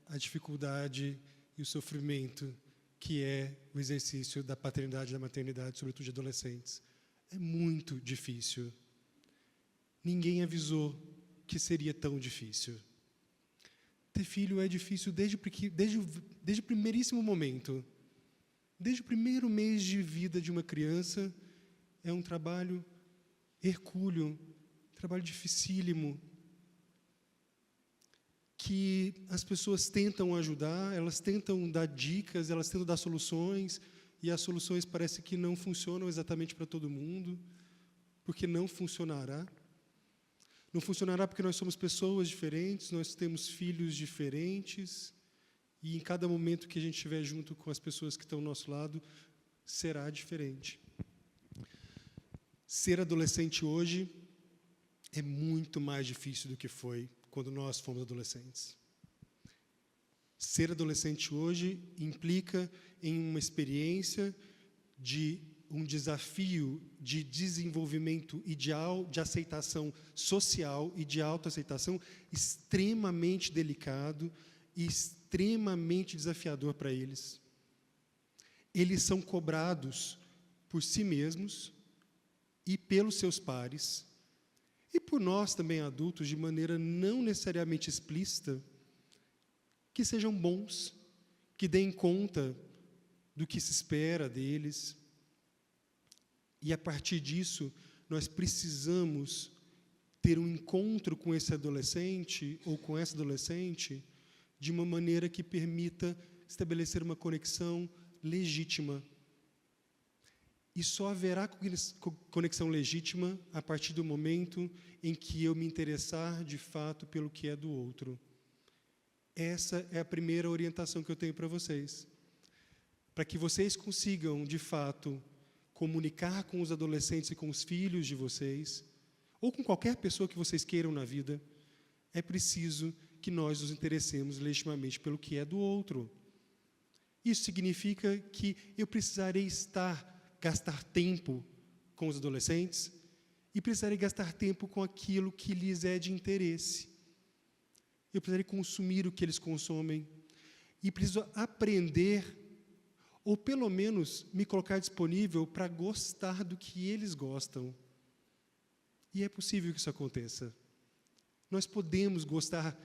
a dificuldade e o sofrimento que é o exercício da paternidade e da maternidade, sobretudo de adolescentes. É muito difícil. Ninguém avisou que seria tão difícil. Ter filho é difícil desde o primeiríssimo momento. Desde o primeiro mês de vida de uma criança, é um trabalho hercúleo, trabalho dificílimo, que as pessoas tentam ajudar, elas tentam dar dicas, elas tentam dar soluções, e as soluções parece que não funcionam exatamente para todo mundo, porque não funcionará. Não funcionará porque nós somos pessoas diferentes, nós temos filhos diferentes, e em cada momento que a gente estiver junto com as pessoas que estão ao nosso lado, será diferente. Ser adolescente hoje é muito mais difícil do que foi quando nós fomos adolescentes. Ser adolescente hoje implica em uma experiência de um desafio de desenvolvimento e de aceitação social e de autoaceitação extremamente delicado e extremamente desafiador para eles. Eles são cobrados por si mesmos e pelos seus pares, e por nós também adultos, de maneira não necessariamente explícita, que sejam bons, que deem conta do que se espera deles. E, a partir disso, nós precisamos ter um encontro com esse adolescente ou com essa adolescente de uma maneira que permita estabelecer uma conexão legítima. E só haverá conexão legítima a partir do momento em que eu me interessar, de fato, pelo que é do outro. Essa é a primeira orientação que eu tenho para vocês. Para que vocês consigam, de fato, comunicar com os adolescentes e com os filhos de vocês, ou com qualquer pessoa que vocês queiram na vida, é preciso que nós nos interessemos legitimamente pelo que é do outro. Isso significa que eu precisarei gastar tempo com os adolescentes e precisarei gastar tempo com aquilo que lhes é de interesse. Eu precisarei consumir o que eles consomem e preciso aprender, ou pelo menos me colocar disponível para gostar do que eles gostam. E é possível que isso aconteça. Nós podemos gostar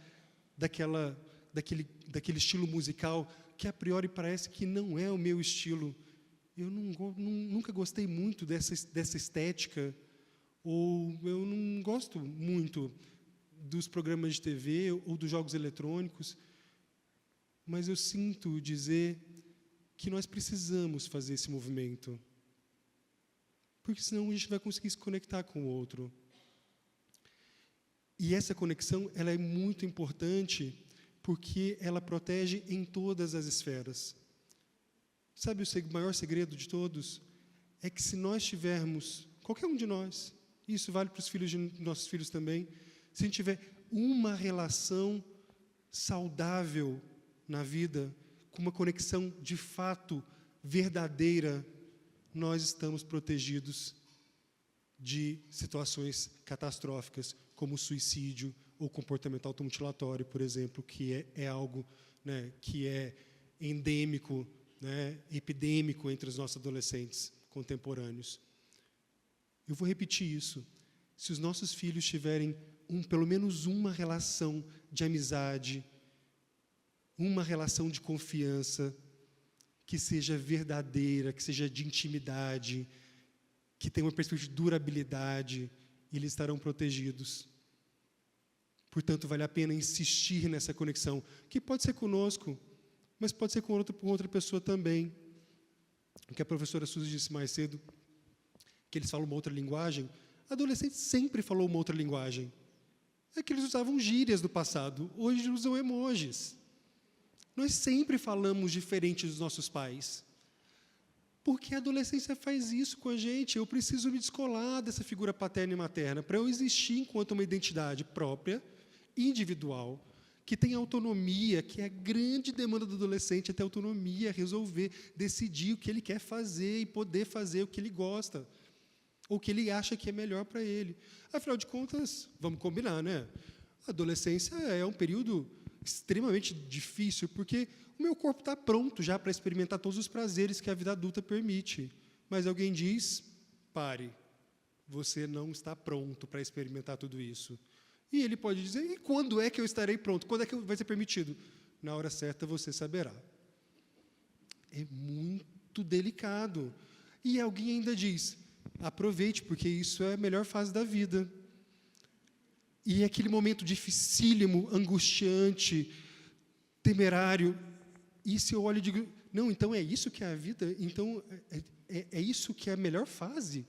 daquele estilo musical que a priori parece que não é o meu estilo. Eu nunca gostei muito dessa estética, ou eu não gosto muito dos programas de TV ou dos jogos eletrônicos, mas eu sinto dizer que nós precisamos fazer esse movimento, porque senão a gente vai conseguir se conectar com o outro. E essa conexão ela é muito importante porque ela protege em todas as esferas. Sabe o maior segredo de todos? É que se nós tivermos, qualquer um de nós, e isso vale para os filhos de nossos filhos também, se a gente tiver uma relação saudável na vida, com uma conexão de fato verdadeira, nós estamos protegidos de situações catastróficas, como suicídio ou comportamento automutilatório, por exemplo, que é algo, né, que é endêmico, né, epidêmico entre os nossos adolescentes contemporâneos. Eu vou repetir isso. Se os nossos filhos tiverem pelo menos uma relação de amizade, uma relação de confiança, que seja verdadeira, que seja de intimidade, que tenha uma perspectiva de durabilidade, e eles estarão protegidos. Portanto, vale a pena insistir nessa conexão, que pode ser conosco, mas pode ser com outra pessoa também. O que a professora Suzy disse mais cedo, que eles falam uma outra linguagem, adolescente sempre falou uma outra linguagem. É que eles usavam gírias do passado, hoje usam emojis. Nós sempre falamos diferente dos nossos pais. Porque a adolescência faz isso com a gente. Eu preciso me descolar dessa figura paterna e materna para eu existir enquanto uma identidade própria, individual, que tem autonomia, que é a grande demanda do adolescente, é ter autonomia, resolver, decidir o que ele quer fazer e poder fazer o que ele gosta, ou o que ele acha que é melhor para ele. Afinal de contas, vamos combinar, né? A adolescência é um período extremamente difícil, porque o meu corpo está pronto já para experimentar todos os prazeres que a vida adulta permite. Mas alguém diz, pare, você não está pronto para experimentar tudo isso. E ele pode dizer, e quando é que eu estarei pronto? Quando é que vai ser permitido? Na hora certa você saberá. É muito delicado. E alguém ainda diz, aproveite, porque isso é a melhor fase da vida. E é aquele momento dificílimo, angustiante, temerário. E se eu olho e digo, não, então é isso que é a vida? Então é isso que é a melhor fase?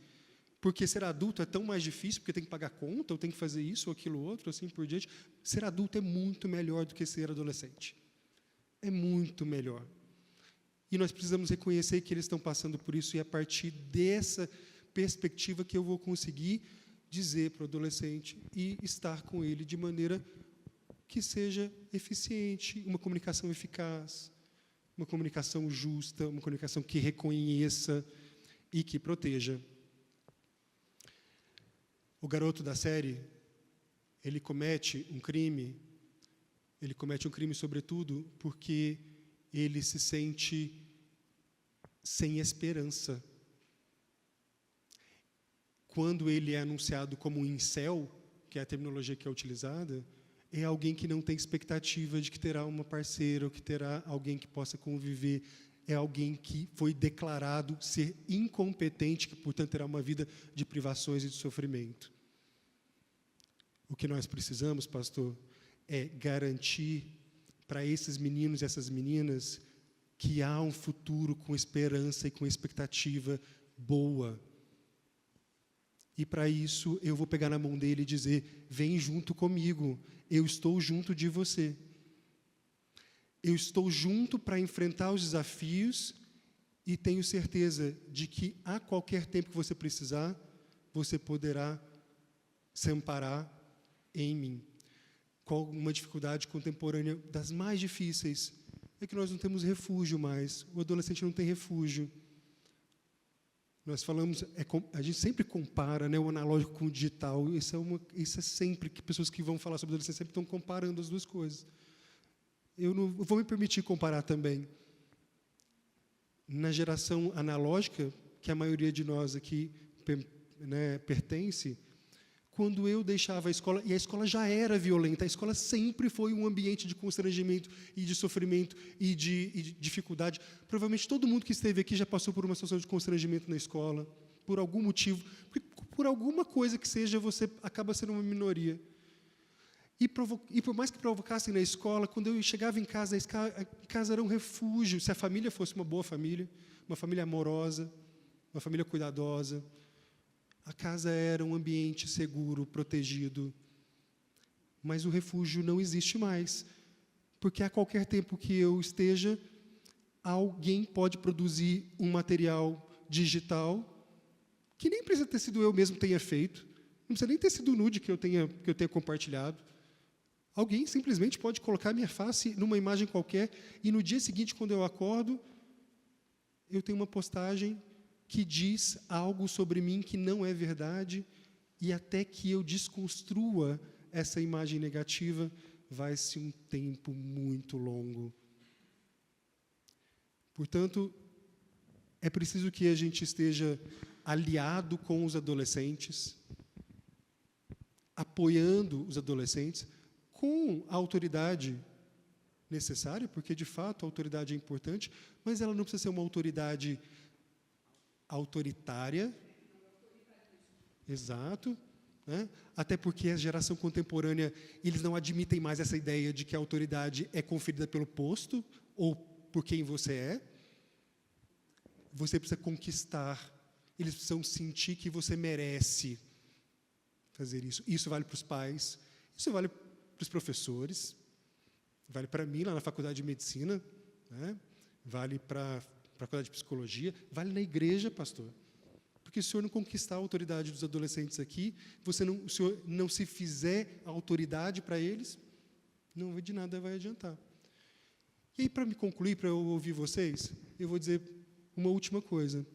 Porque ser adulto é tão mais difícil, porque tem que pagar conta, ou tem que fazer isso ou aquilo outro, assim por diante. Ser adulto é muito melhor do que ser adolescente. É muito melhor. E nós precisamos reconhecer que eles estão passando por isso, e é a partir dessa perspectiva que eu vou conseguir dizer para o adolescente e estar com ele de maneira que seja eficiente, uma comunicação eficaz, uma comunicação justa, uma comunicação que reconheça e que proteja. O garoto da série, ele comete um crime sobretudo porque ele se sente sem esperança. Quando ele é anunciado como um incel, que é a terminologia que é utilizada, é alguém que não tem expectativa de que terá uma parceira, ou que terá alguém que possa conviver, é alguém que foi declarado ser incompetente, que, portanto, terá uma vida de privações e de sofrimento. O que nós precisamos, pastor, é garantir para esses meninos e essas meninas que há um futuro com esperança e com expectativa boa. E, para isso, eu vou pegar na mão dele e dizer, vem junto comigo, eu estou junto de você. Eu estou junto para enfrentar os desafios e tenho certeza de que, a qualquer tempo que você precisar, você poderá se amparar em mim. Qual uma dificuldade contemporânea das mais difíceis é que nós não temos refúgio mais. O adolescente não tem refúgio. Nós falamos, a gente sempre compara, né, o analógico com o digital. Isso é sempre que pessoas que vão falar sobre adolescência sempre estão comparando as duas coisas. Eu vou me permitir comparar também. Na geração analógica, que a maioria de nós aqui pertence, quando eu deixava a escola, e a escola já era violenta, a escola sempre foi um ambiente de constrangimento e de sofrimento e de dificuldade. Provavelmente todo mundo que esteve aqui já passou por uma situação de constrangimento na escola, por algum motivo, por alguma coisa que seja, você acaba sendo uma minoria. E por mais que provocassem na escola, quando eu chegava em casa era um refúgio. Se a família fosse uma boa família, uma família amorosa, uma família cuidadosa, a casa era um ambiente seguro, protegido. Mas o refúgio não existe mais, porque a qualquer tempo que eu esteja, alguém pode produzir um material digital que nem precisa ter sido eu mesmo que tenha feito, não precisa nem ter sido nude que eu tenha compartilhado. Alguém simplesmente pode colocar minha face numa imagem qualquer e no dia seguinte, quando eu acordo, eu tenho uma postagem que diz algo sobre mim que não é verdade, e até que eu desconstrua essa imagem negativa, vai-se um tempo muito longo. Portanto, é preciso que a gente esteja aliado com os adolescentes, apoiando os adolescentes, com a autoridade necessária, porque, de fato, a autoridade é importante, mas ela não precisa ser uma autoridade autoritária. Exato. Né? Até porque a geração contemporânea, eles não admitem mais essa ideia de que a autoridade é conferida pelo posto ou por quem você é. Você precisa conquistar, eles precisam sentir que você merece fazer isso. Isso vale para os pais, isso vale para os professores, vale para mim lá na faculdade de medicina, né? Vale para a faculdade de psicologia, vale na igreja, pastor. Porque se o senhor não conquistar a autoridade dos adolescentes aqui, o senhor não se fizer a autoridade para eles, não de nada vai adiantar. E aí, para me concluir, para eu ouvir vocês, eu vou dizer uma última coisa.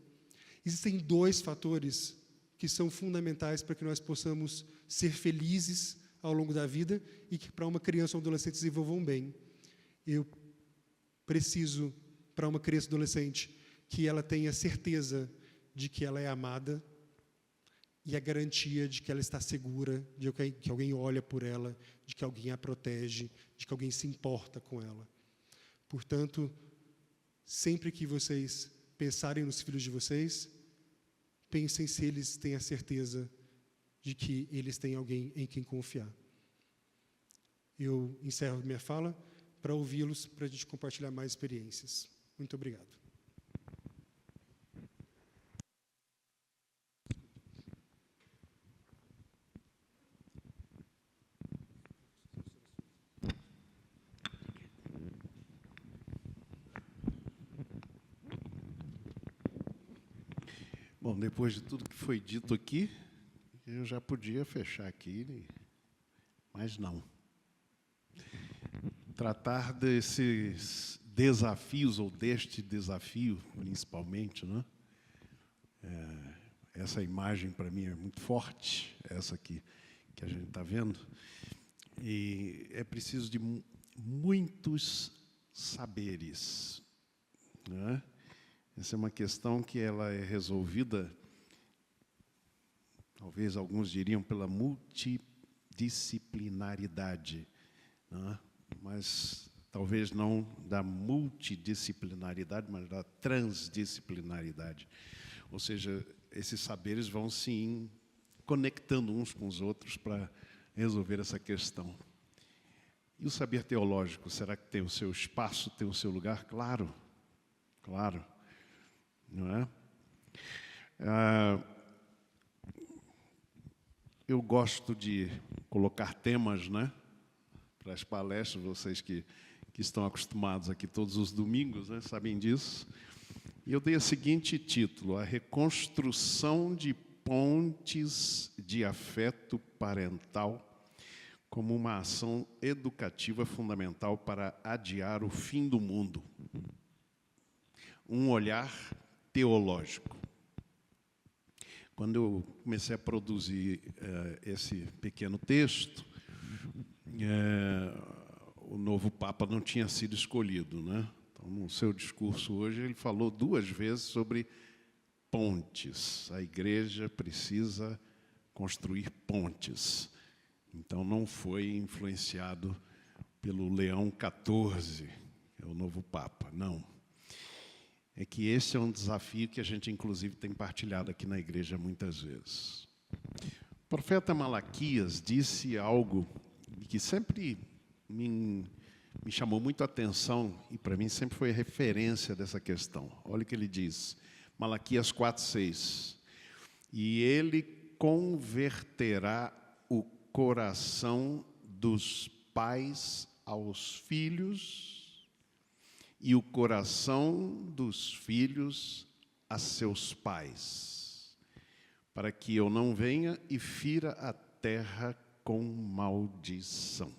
Existem 2 fatores que são fundamentais para que nós possamos ser felizes ao longo da vida e que para uma criança ou adolescente desenvolvam bem. Eu preciso, para uma criança ou adolescente, que ela tenha certeza de que ela é amada e a garantia de que ela está segura, de que alguém olha por ela, de que alguém a protege, de que alguém se importa com ela. Portanto, sempre que vocês pensarem nos filhos de vocês, pensem se eles têm a certeza de que eles têm alguém em quem confiar. Eu encerro minha fala para ouvi-los, para a gente compartilhar mais experiências. Muito obrigado. Bom, depois de tudo que foi dito aqui, eu já podia fechar aqui, mas não. Tratar desses desafios, ou deste desafio, principalmente, né? Essa imagem, para mim, é muito forte, essa aqui que a gente está vendo, e é preciso de muitos saberes, né? Essa é uma questão que ela é resolvida, talvez alguns diriam, pela multidisciplinaridade, né? Mas talvez não da multidisciplinaridade, mas da transdisciplinaridade. Ou seja, esses saberes vão se conectando uns com os outros para resolver essa questão. E o saber teológico, será que tem o seu espaço, tem o seu lugar? Claro, claro. Não é? Eu gosto de colocar temas, né, para as palestras, vocês que estão acostumados aqui todos os domingos, né, sabem disso. E eu dei o seguinte título: A Reconstrução de Pontes de Afeto Parental como uma ação educativa fundamental para adiar o fim do mundo. Um olhar teológico. Quando eu comecei a produzir esse pequeno texto, o novo Papa não tinha sido escolhido, né? Então, no seu discurso hoje, ele falou 2 vezes sobre pontes. A igreja precisa construir pontes. Então, não foi influenciado pelo Leão XIV, que é o novo Papa, não. É que esse é um desafio que a gente, inclusive, tem partilhado aqui na igreja muitas vezes. O profeta Malaquias disse algo que sempre me chamou muito a atenção e, para mim, sempre foi referência dessa questão. Olha o que ele diz, Malaquias 4:6. E ele converterá o coração dos pais aos filhos e o coração dos filhos a seus pais, para que eu não venha e fira a terra com maldição.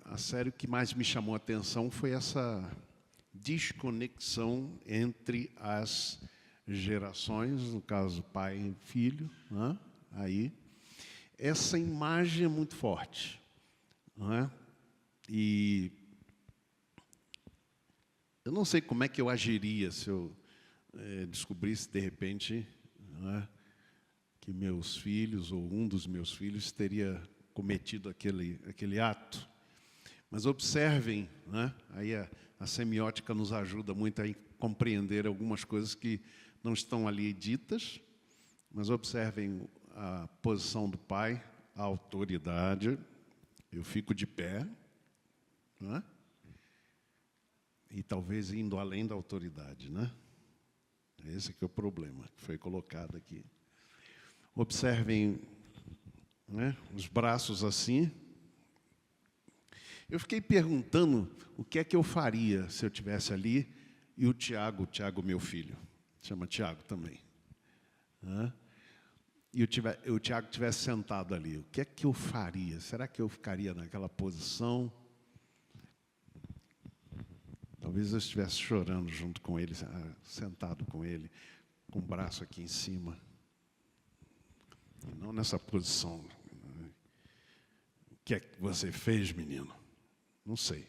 A sério, o que mais me chamou a atenção foi essa desconexão entre as gerações, no caso pai e filho, né? Aí, essa imagem é muito forte, não é? E eu não sei como é que eu agiria se eu descobrisse, de repente, não é, que meus filhos, ou um dos meus filhos, teria cometido aquele ato. Mas observem, né? Aí a semiótica nos ajuda muito a compreender algumas coisas que não estão ali ditas, mas observem a posição do pai, a autoridade. Eu fico de pé, né? E talvez indo além da autoridade, né? Esse que é o problema que foi colocado aqui. Observem, né, os braços assim. Eu fiquei perguntando o que é que eu faria se eu estivesse ali e o Tiago, meu filho, chama Tiago também, né? E o Tiago estivesse sentado ali. O que é que eu faria? Será que eu ficaria naquela posição? Talvez eu estivesse chorando junto com ele, sentado com ele, com o braço aqui em cima. E não nessa posição. O que é que você fez, menino? Não sei.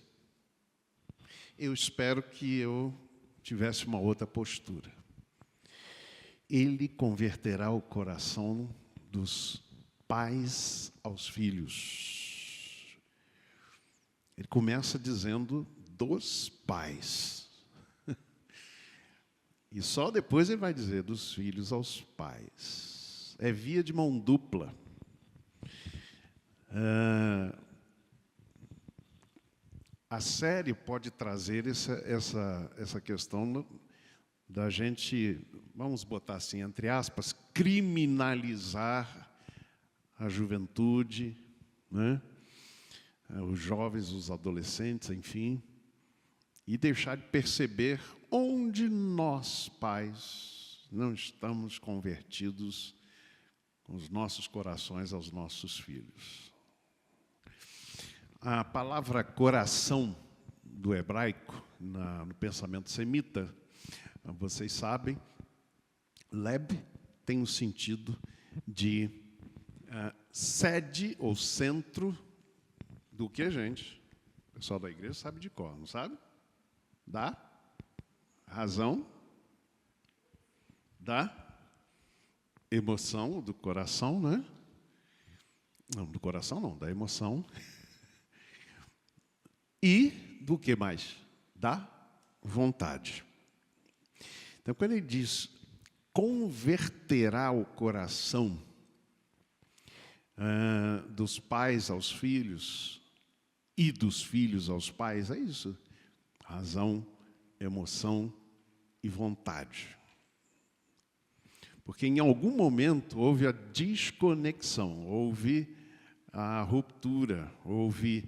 Eu espero que eu tivesse uma outra postura. Ele converterá o coração dos pais aos filhos. Ele começa dizendo dos pais. E só depois ele vai dizer dos filhos aos pais. É via de mão dupla. A série pode trazer essa questão da gente, vamos botar assim, entre aspas, criminalizar a juventude, né? Os jovens, os adolescentes, enfim, e deixar de perceber onde nós, pais, não estamos convertidos com os nossos corações aos nossos filhos. A palavra coração do hebraico, no pensamento semita, vocês sabem, leb tem o sentido de sede ou centro do que, gente? O pessoal da igreja sabe de cor, não sabe? Da razão, da emoção, do coração, né? Não, do coração não, da emoção. E do que mais? Da vontade. Então, quando ele diz converterá o coração dos pais aos filhos e dos filhos aos pais, é isso. Razão, emoção e vontade. Porque em algum momento houve a desconexão, houve a ruptura, houve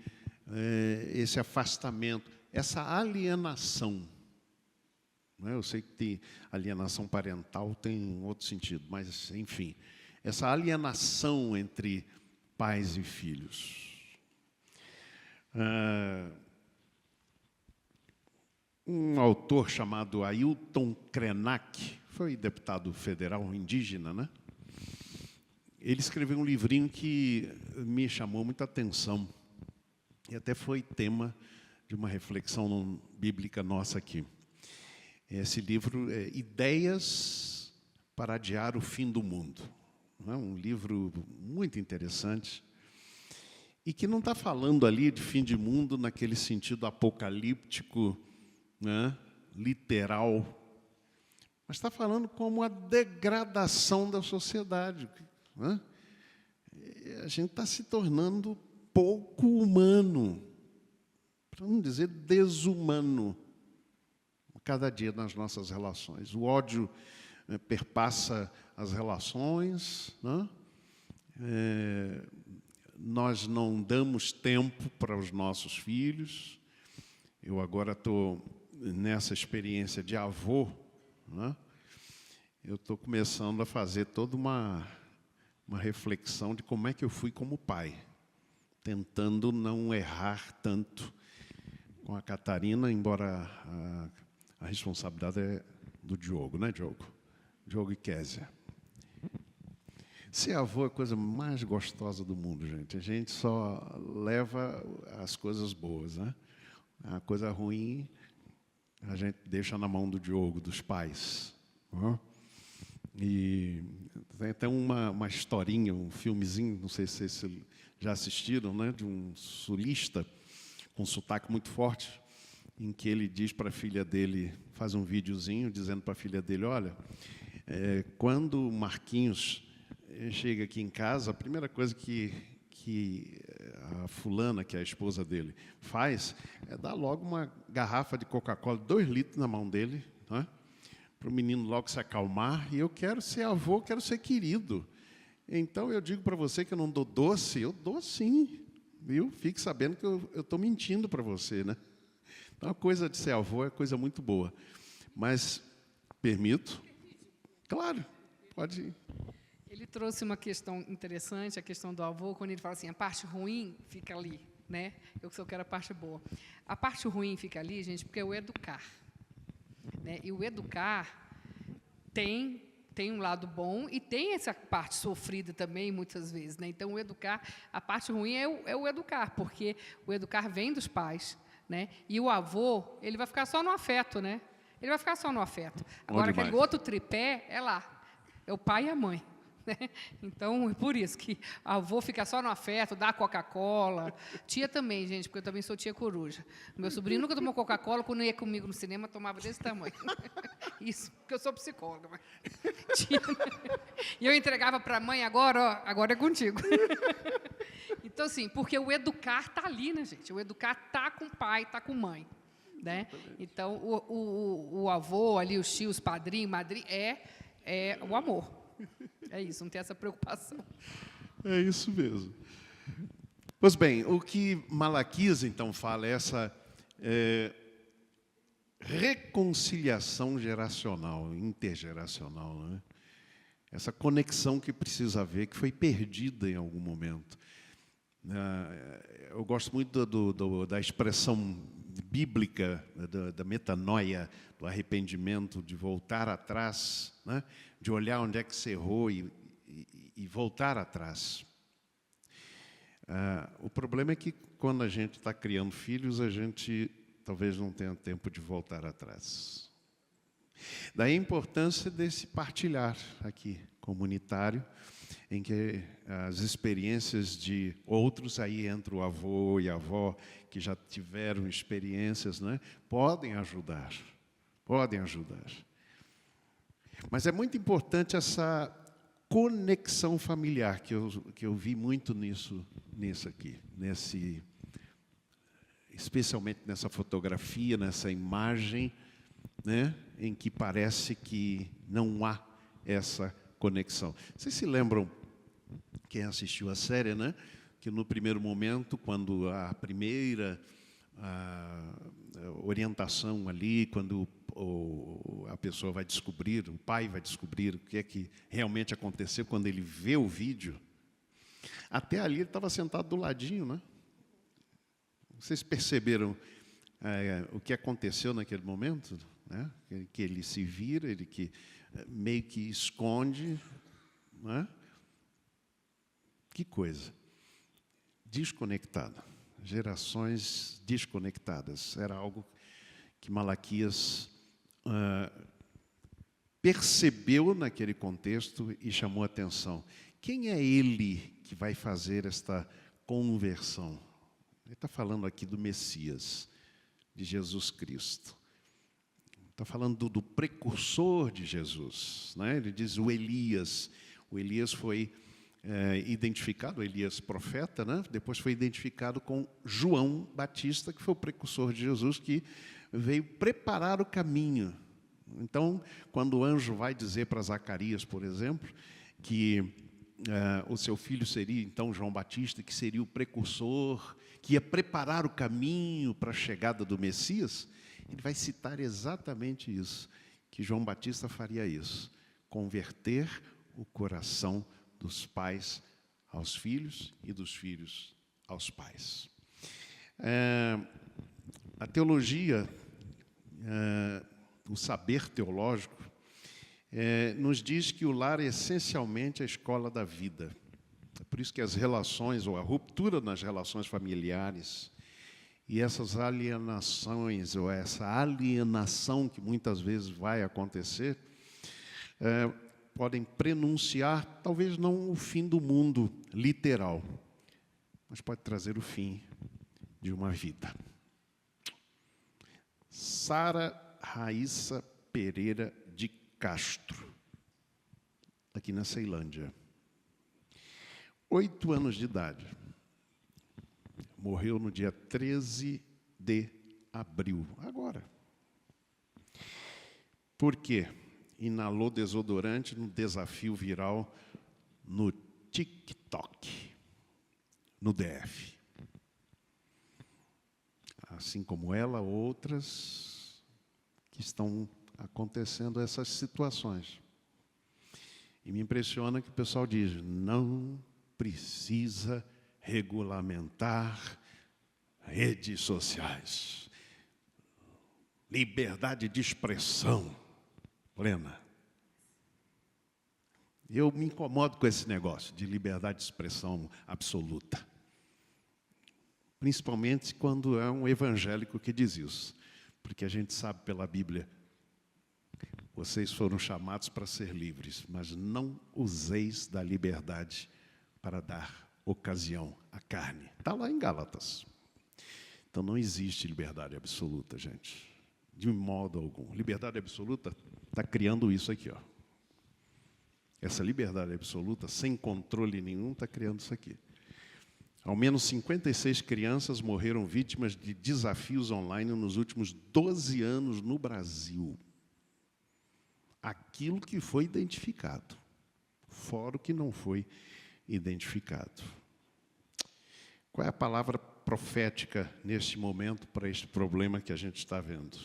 esse afastamento, essa alienação. Eu sei que tem alienação parental, tem outro sentido, mas, enfim, essa alienação entre pais e filhos. Um autor chamado Ailton Krenak, foi deputado federal indígena, né? Ele escreveu um livrinho que me chamou muita atenção, e até foi tema de uma reflexão bíblica nossa aqui. Esse livro é Ideias para Adiar o Fim do Mundo. Um livro muito interessante e que não está falando ali de fim de mundo naquele sentido apocalíptico, né, literal, mas está falando como a degradação da sociedade. Né? A gente está se tornando pouco humano, para não dizer desumano, cada dia nas nossas relações. O ódio perpassa as relações, né? Nós não damos tempo para os nossos filhos. Eu agora estou nessa experiência de avô, né? Eu estou começando a fazer toda uma reflexão de como é que eu fui como pai, tentando não errar tanto com a Catarina, embora a responsabilidade é do Diogo, né, Diogo? Diogo e Kézia. Ser avô é a coisa mais gostosa do mundo, gente. A gente só leva as coisas boas, né? A coisa ruim a gente deixa na mão do Diogo, dos pais. E tem até uma historinha, um filmezinho, não sei se vocês já assistiram, né, de um sulista com um sotaque muito forte, em que ele diz para a filha dele, faz um videozinho dizendo para a filha dele, olha, quando o Marquinhos chega aqui em casa, a primeira coisa que a fulana, que é a esposa dele, faz é dar logo uma garrafa de Coca-Cola, 2 litros na mão dele, né, para o menino logo se acalmar, e eu quero ser avô, quero ser querido. Então, eu digo para você que eu não dou doce, eu dou sim, viu? Fique sabendo que eu estou mentindo para você, né? Então, a coisa de ser avô é coisa muito boa. Mas, permito? Claro, pode ir. Ele trouxe uma questão interessante, a questão do avô, quando ele fala assim, a parte ruim fica ali, né? Eu só quero a parte boa. A parte ruim fica ali, gente, porque é o educar. Né? E o educar tem um lado bom e tem essa parte sofrida também, muitas vezes. Né? Então, o educar, a parte ruim é o educar, porque o educar vem dos pais. Né? E o avô, ele vai ficar só no afeto, né? Ele vai ficar só no afeto. Agora, aquele outro tripé é lá, é o pai e a mãe. Né? Então, é por isso que o avô fica só no afeto, dá Coca-Cola. Tia também, gente, porque eu também sou tia coruja. Meu sobrinho nunca tomou Coca-Cola, quando ia comigo no cinema, tomava desse tamanho. Isso, porque eu sou psicóloga. Mas... Tia, né? E eu entregava para a mãe, agora, ó, agora é contigo. Então, assim, porque o educar está ali, né, gente? O educar está com o pai, está com mãe. Né? Então, o avô ali, os tios, padrinho, madrinha, é o amor. É isso, não tem essa preocupação. É isso mesmo. Pois bem, o que Malaquias, então, fala é essa reconciliação geracional, intergeracional, né? Essa conexão que precisa haver, que foi perdida em algum momento. Eu gosto muito da expressão bíblica, da metanoia, do arrependimento, de voltar atrás, né? De olhar onde é que se errou e voltar atrás. O problema é que, quando a gente está criando filhos, a gente talvez não tenha tempo de voltar atrás. Daí a importância desse partilhar aqui, comunitário, em que as experiências de outros, aí entra o avô e a avó, que já tiveram experiências, né, podem ajudar. Podem ajudar. Mas é muito importante essa conexão familiar, que eu vi muito nisso aqui, especialmente nessa fotografia, nessa imagem, né, em que parece que não há essa conexão. Vocês se lembram, quem assistiu a série, né, que no primeiro momento, quando a primeira orientação ali, quando a pessoa vai descobrir, o pai vai descobrir o que é que realmente aconteceu quando ele vê o vídeo, até ali ele estava sentado do ladinho, né? Vocês perceberam o que aconteceu naquele momento? Né? Que ele se vira, ele que meio que esconde, né? Que coisa. Desconectado. Gerações desconectadas. Era algo que Malaquias percebeu naquele contexto e chamou a atenção. Quem é ele que vai fazer esta conversão? Ele está falando aqui do Messias, de Jesus Cristo. Está falando do precursor de Jesus. Né? Ele diz o Elias. O Elias foi identificado, o Elias profeta, né? Depois foi identificado com João Batista, que foi o precursor de Jesus, que veio preparar o caminho. Então, quando o anjo vai dizer para Zacarias, por exemplo, que o seu filho seria, então, João Batista, que seria o precursor, que ia preparar o caminho para a chegada do Messias, ele vai citar exatamente isso, que João Batista faria isso, converter o coração dos pais aos filhos e dos filhos aos pais. A teologia, o saber teológico, nos diz que o lar é essencialmente a escola da vida. É por isso que as relações, ou a ruptura nas relações familiares, e essas alienações, ou essa alienação que muitas vezes vai acontecer, podem prenunciar, talvez não o fim do mundo literal, mas pode trazer o fim de uma vida. Sara Raíssa Pereira de Castro, aqui na Ceilândia. 8 anos de idade. Morreu no dia 13 de abril, agora. Por quê? Inalou desodorante no desafio viral no TikTok, no DF. Assim como ela, outras que estão acontecendo essas situações. E me impressiona que o pessoal diz, não precisa regulamentar redes sociais. Liberdade de expressão plena. Eu me incomodo com esse negócio de liberdade de expressão absoluta. Principalmente quando é um evangélico que diz isso. Porque a gente sabe pela Bíblia, vocês foram chamados para ser livres, mas não useis da liberdade para dar ocasião à carne. Está lá em Gálatas. Então não existe liberdade absoluta, gente. De modo algum. Liberdade absoluta está criando isso aqui, ó. Essa liberdade absoluta, sem controle nenhum, está criando isso aqui. Ao menos 56 crianças morreram vítimas de desafios online nos últimos 12 anos no Brasil. Aquilo que foi identificado, fora o que não foi identificado. Qual é a palavra profética neste momento para este problema que a gente está vendo?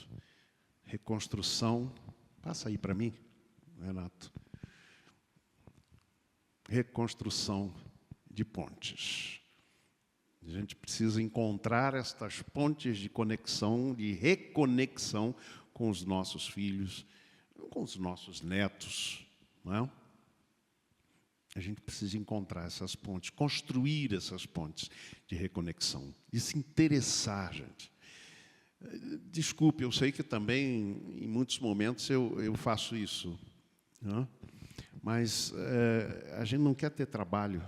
Reconstrução. Passa aí para mim, Renato. Reconstrução de pontes. A gente precisa encontrar estas pontes de conexão, de reconexão com os nossos filhos, com os nossos netos, não é? A gente precisa encontrar essas pontes, construir essas pontes de reconexão, de se interessar, gente. Desculpe, eu sei que também, em muitos momentos, eu faço isso, não é? Mas a gente não quer ter trabalho.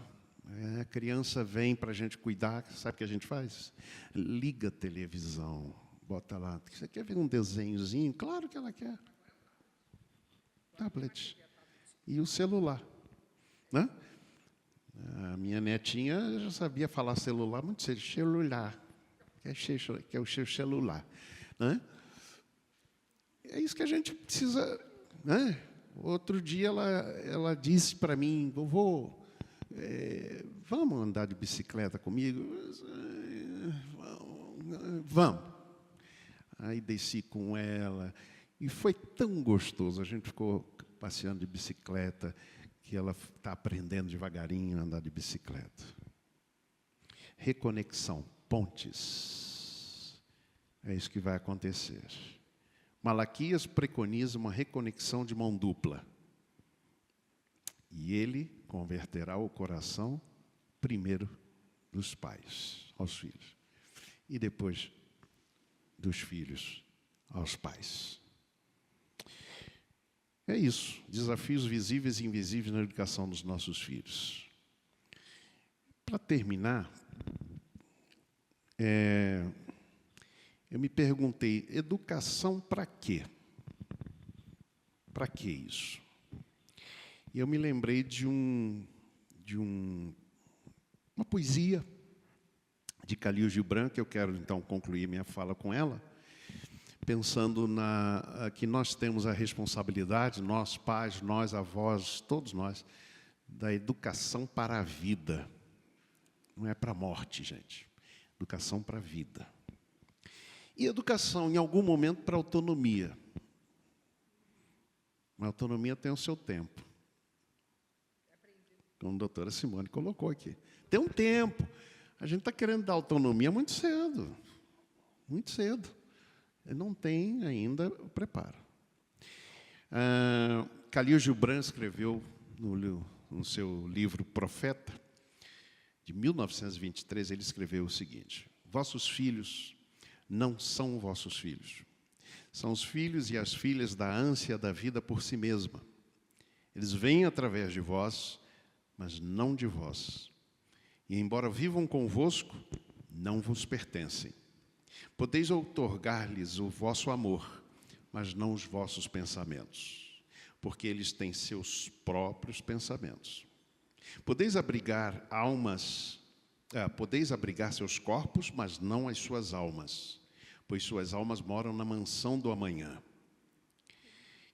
A criança vem para a gente cuidar, sabe o que a gente faz? Liga a televisão, bota lá. Você quer ver um desenhozinho? Claro que ela quer. Tablet. E o celular. Né? A minha netinha já sabia falar celular muito cedo. Celular. Que é o seu celular. Né? É isso que a gente precisa. Né? Outro dia ela disse para mim, vovô, vamos andar de bicicleta comigo? Vamos. Aí desci com ela, e foi tão gostoso, a gente ficou passeando de bicicleta, que ela está aprendendo devagarinho a andar de bicicleta. Reconexão, pontes. É isso que vai acontecer. Malaquias preconiza uma reconexão de mão dupla. E ele converterá o coração primeiro dos pais aos filhos. E depois dos filhos aos pais. É isso. Desafios visíveis e invisíveis na educação dos nossos filhos. Para terminar, eu me perguntei, educação para quê? Para que isso? E eu me lembrei de uma poesia de Khalil Gibran, que eu quero, então, concluir minha fala com ela, pensando que nós temos a responsabilidade, nós pais, nós avós, todos nós, da educação para a vida. Não é para a morte, gente. Educação para a vida. E educação, em algum momento, para a autonomia. A autonomia tem o seu tempo. Como a doutora Simone colocou aqui. Tem um tempo. A gente está querendo dar autonomia muito cedo. Muito cedo. Não tem ainda o preparo. Khalil Gibran escreveu no seu livro Profeta, de 1923, ele escreveu o seguinte: vossos filhos não são vossos filhos. São os filhos e as filhas da ânsia da vida por si mesma. Eles vêm através de vós, mas não de vós. E, embora vivam convosco, não vos pertencem. Podeis outorgar-lhes o vosso amor, mas não os vossos pensamentos, porque eles têm seus próprios pensamentos. Podeis abrigar seus corpos, mas não as suas almas, pois suas almas moram na mansão do amanhã,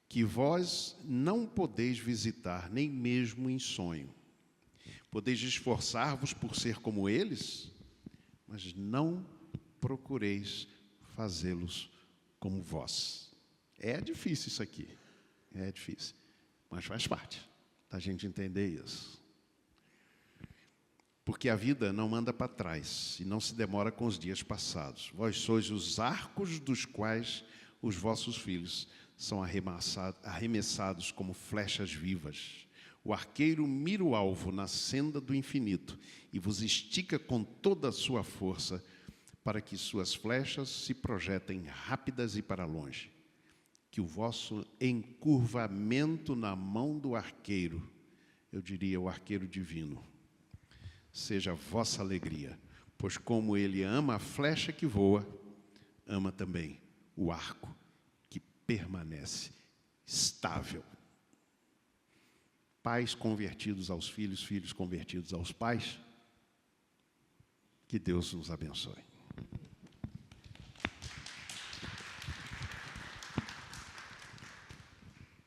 que vós não podeis visitar, nem mesmo em sonho. Podeis esforçar-vos por ser como eles, mas não procureis fazê-los como vós. É difícil isso aqui, é difícil, mas faz parte da gente entender isso. Porque a vida não anda para trás e não se demora com os dias passados. Vós sois os arcos dos quais os vossos filhos são arremessados como flechas vivas. O arqueiro mira o alvo na senda do infinito e vos estica com toda a sua força para que suas flechas se projetem rápidas e para longe. Que o vosso encurvamento na mão do arqueiro, eu diria o arqueiro divino, seja a vossa alegria, pois como ele ama a flecha que voa, ama também o arco que permanece estável. Pais convertidos aos filhos, filhos convertidos aos pais, que Deus nos abençoe.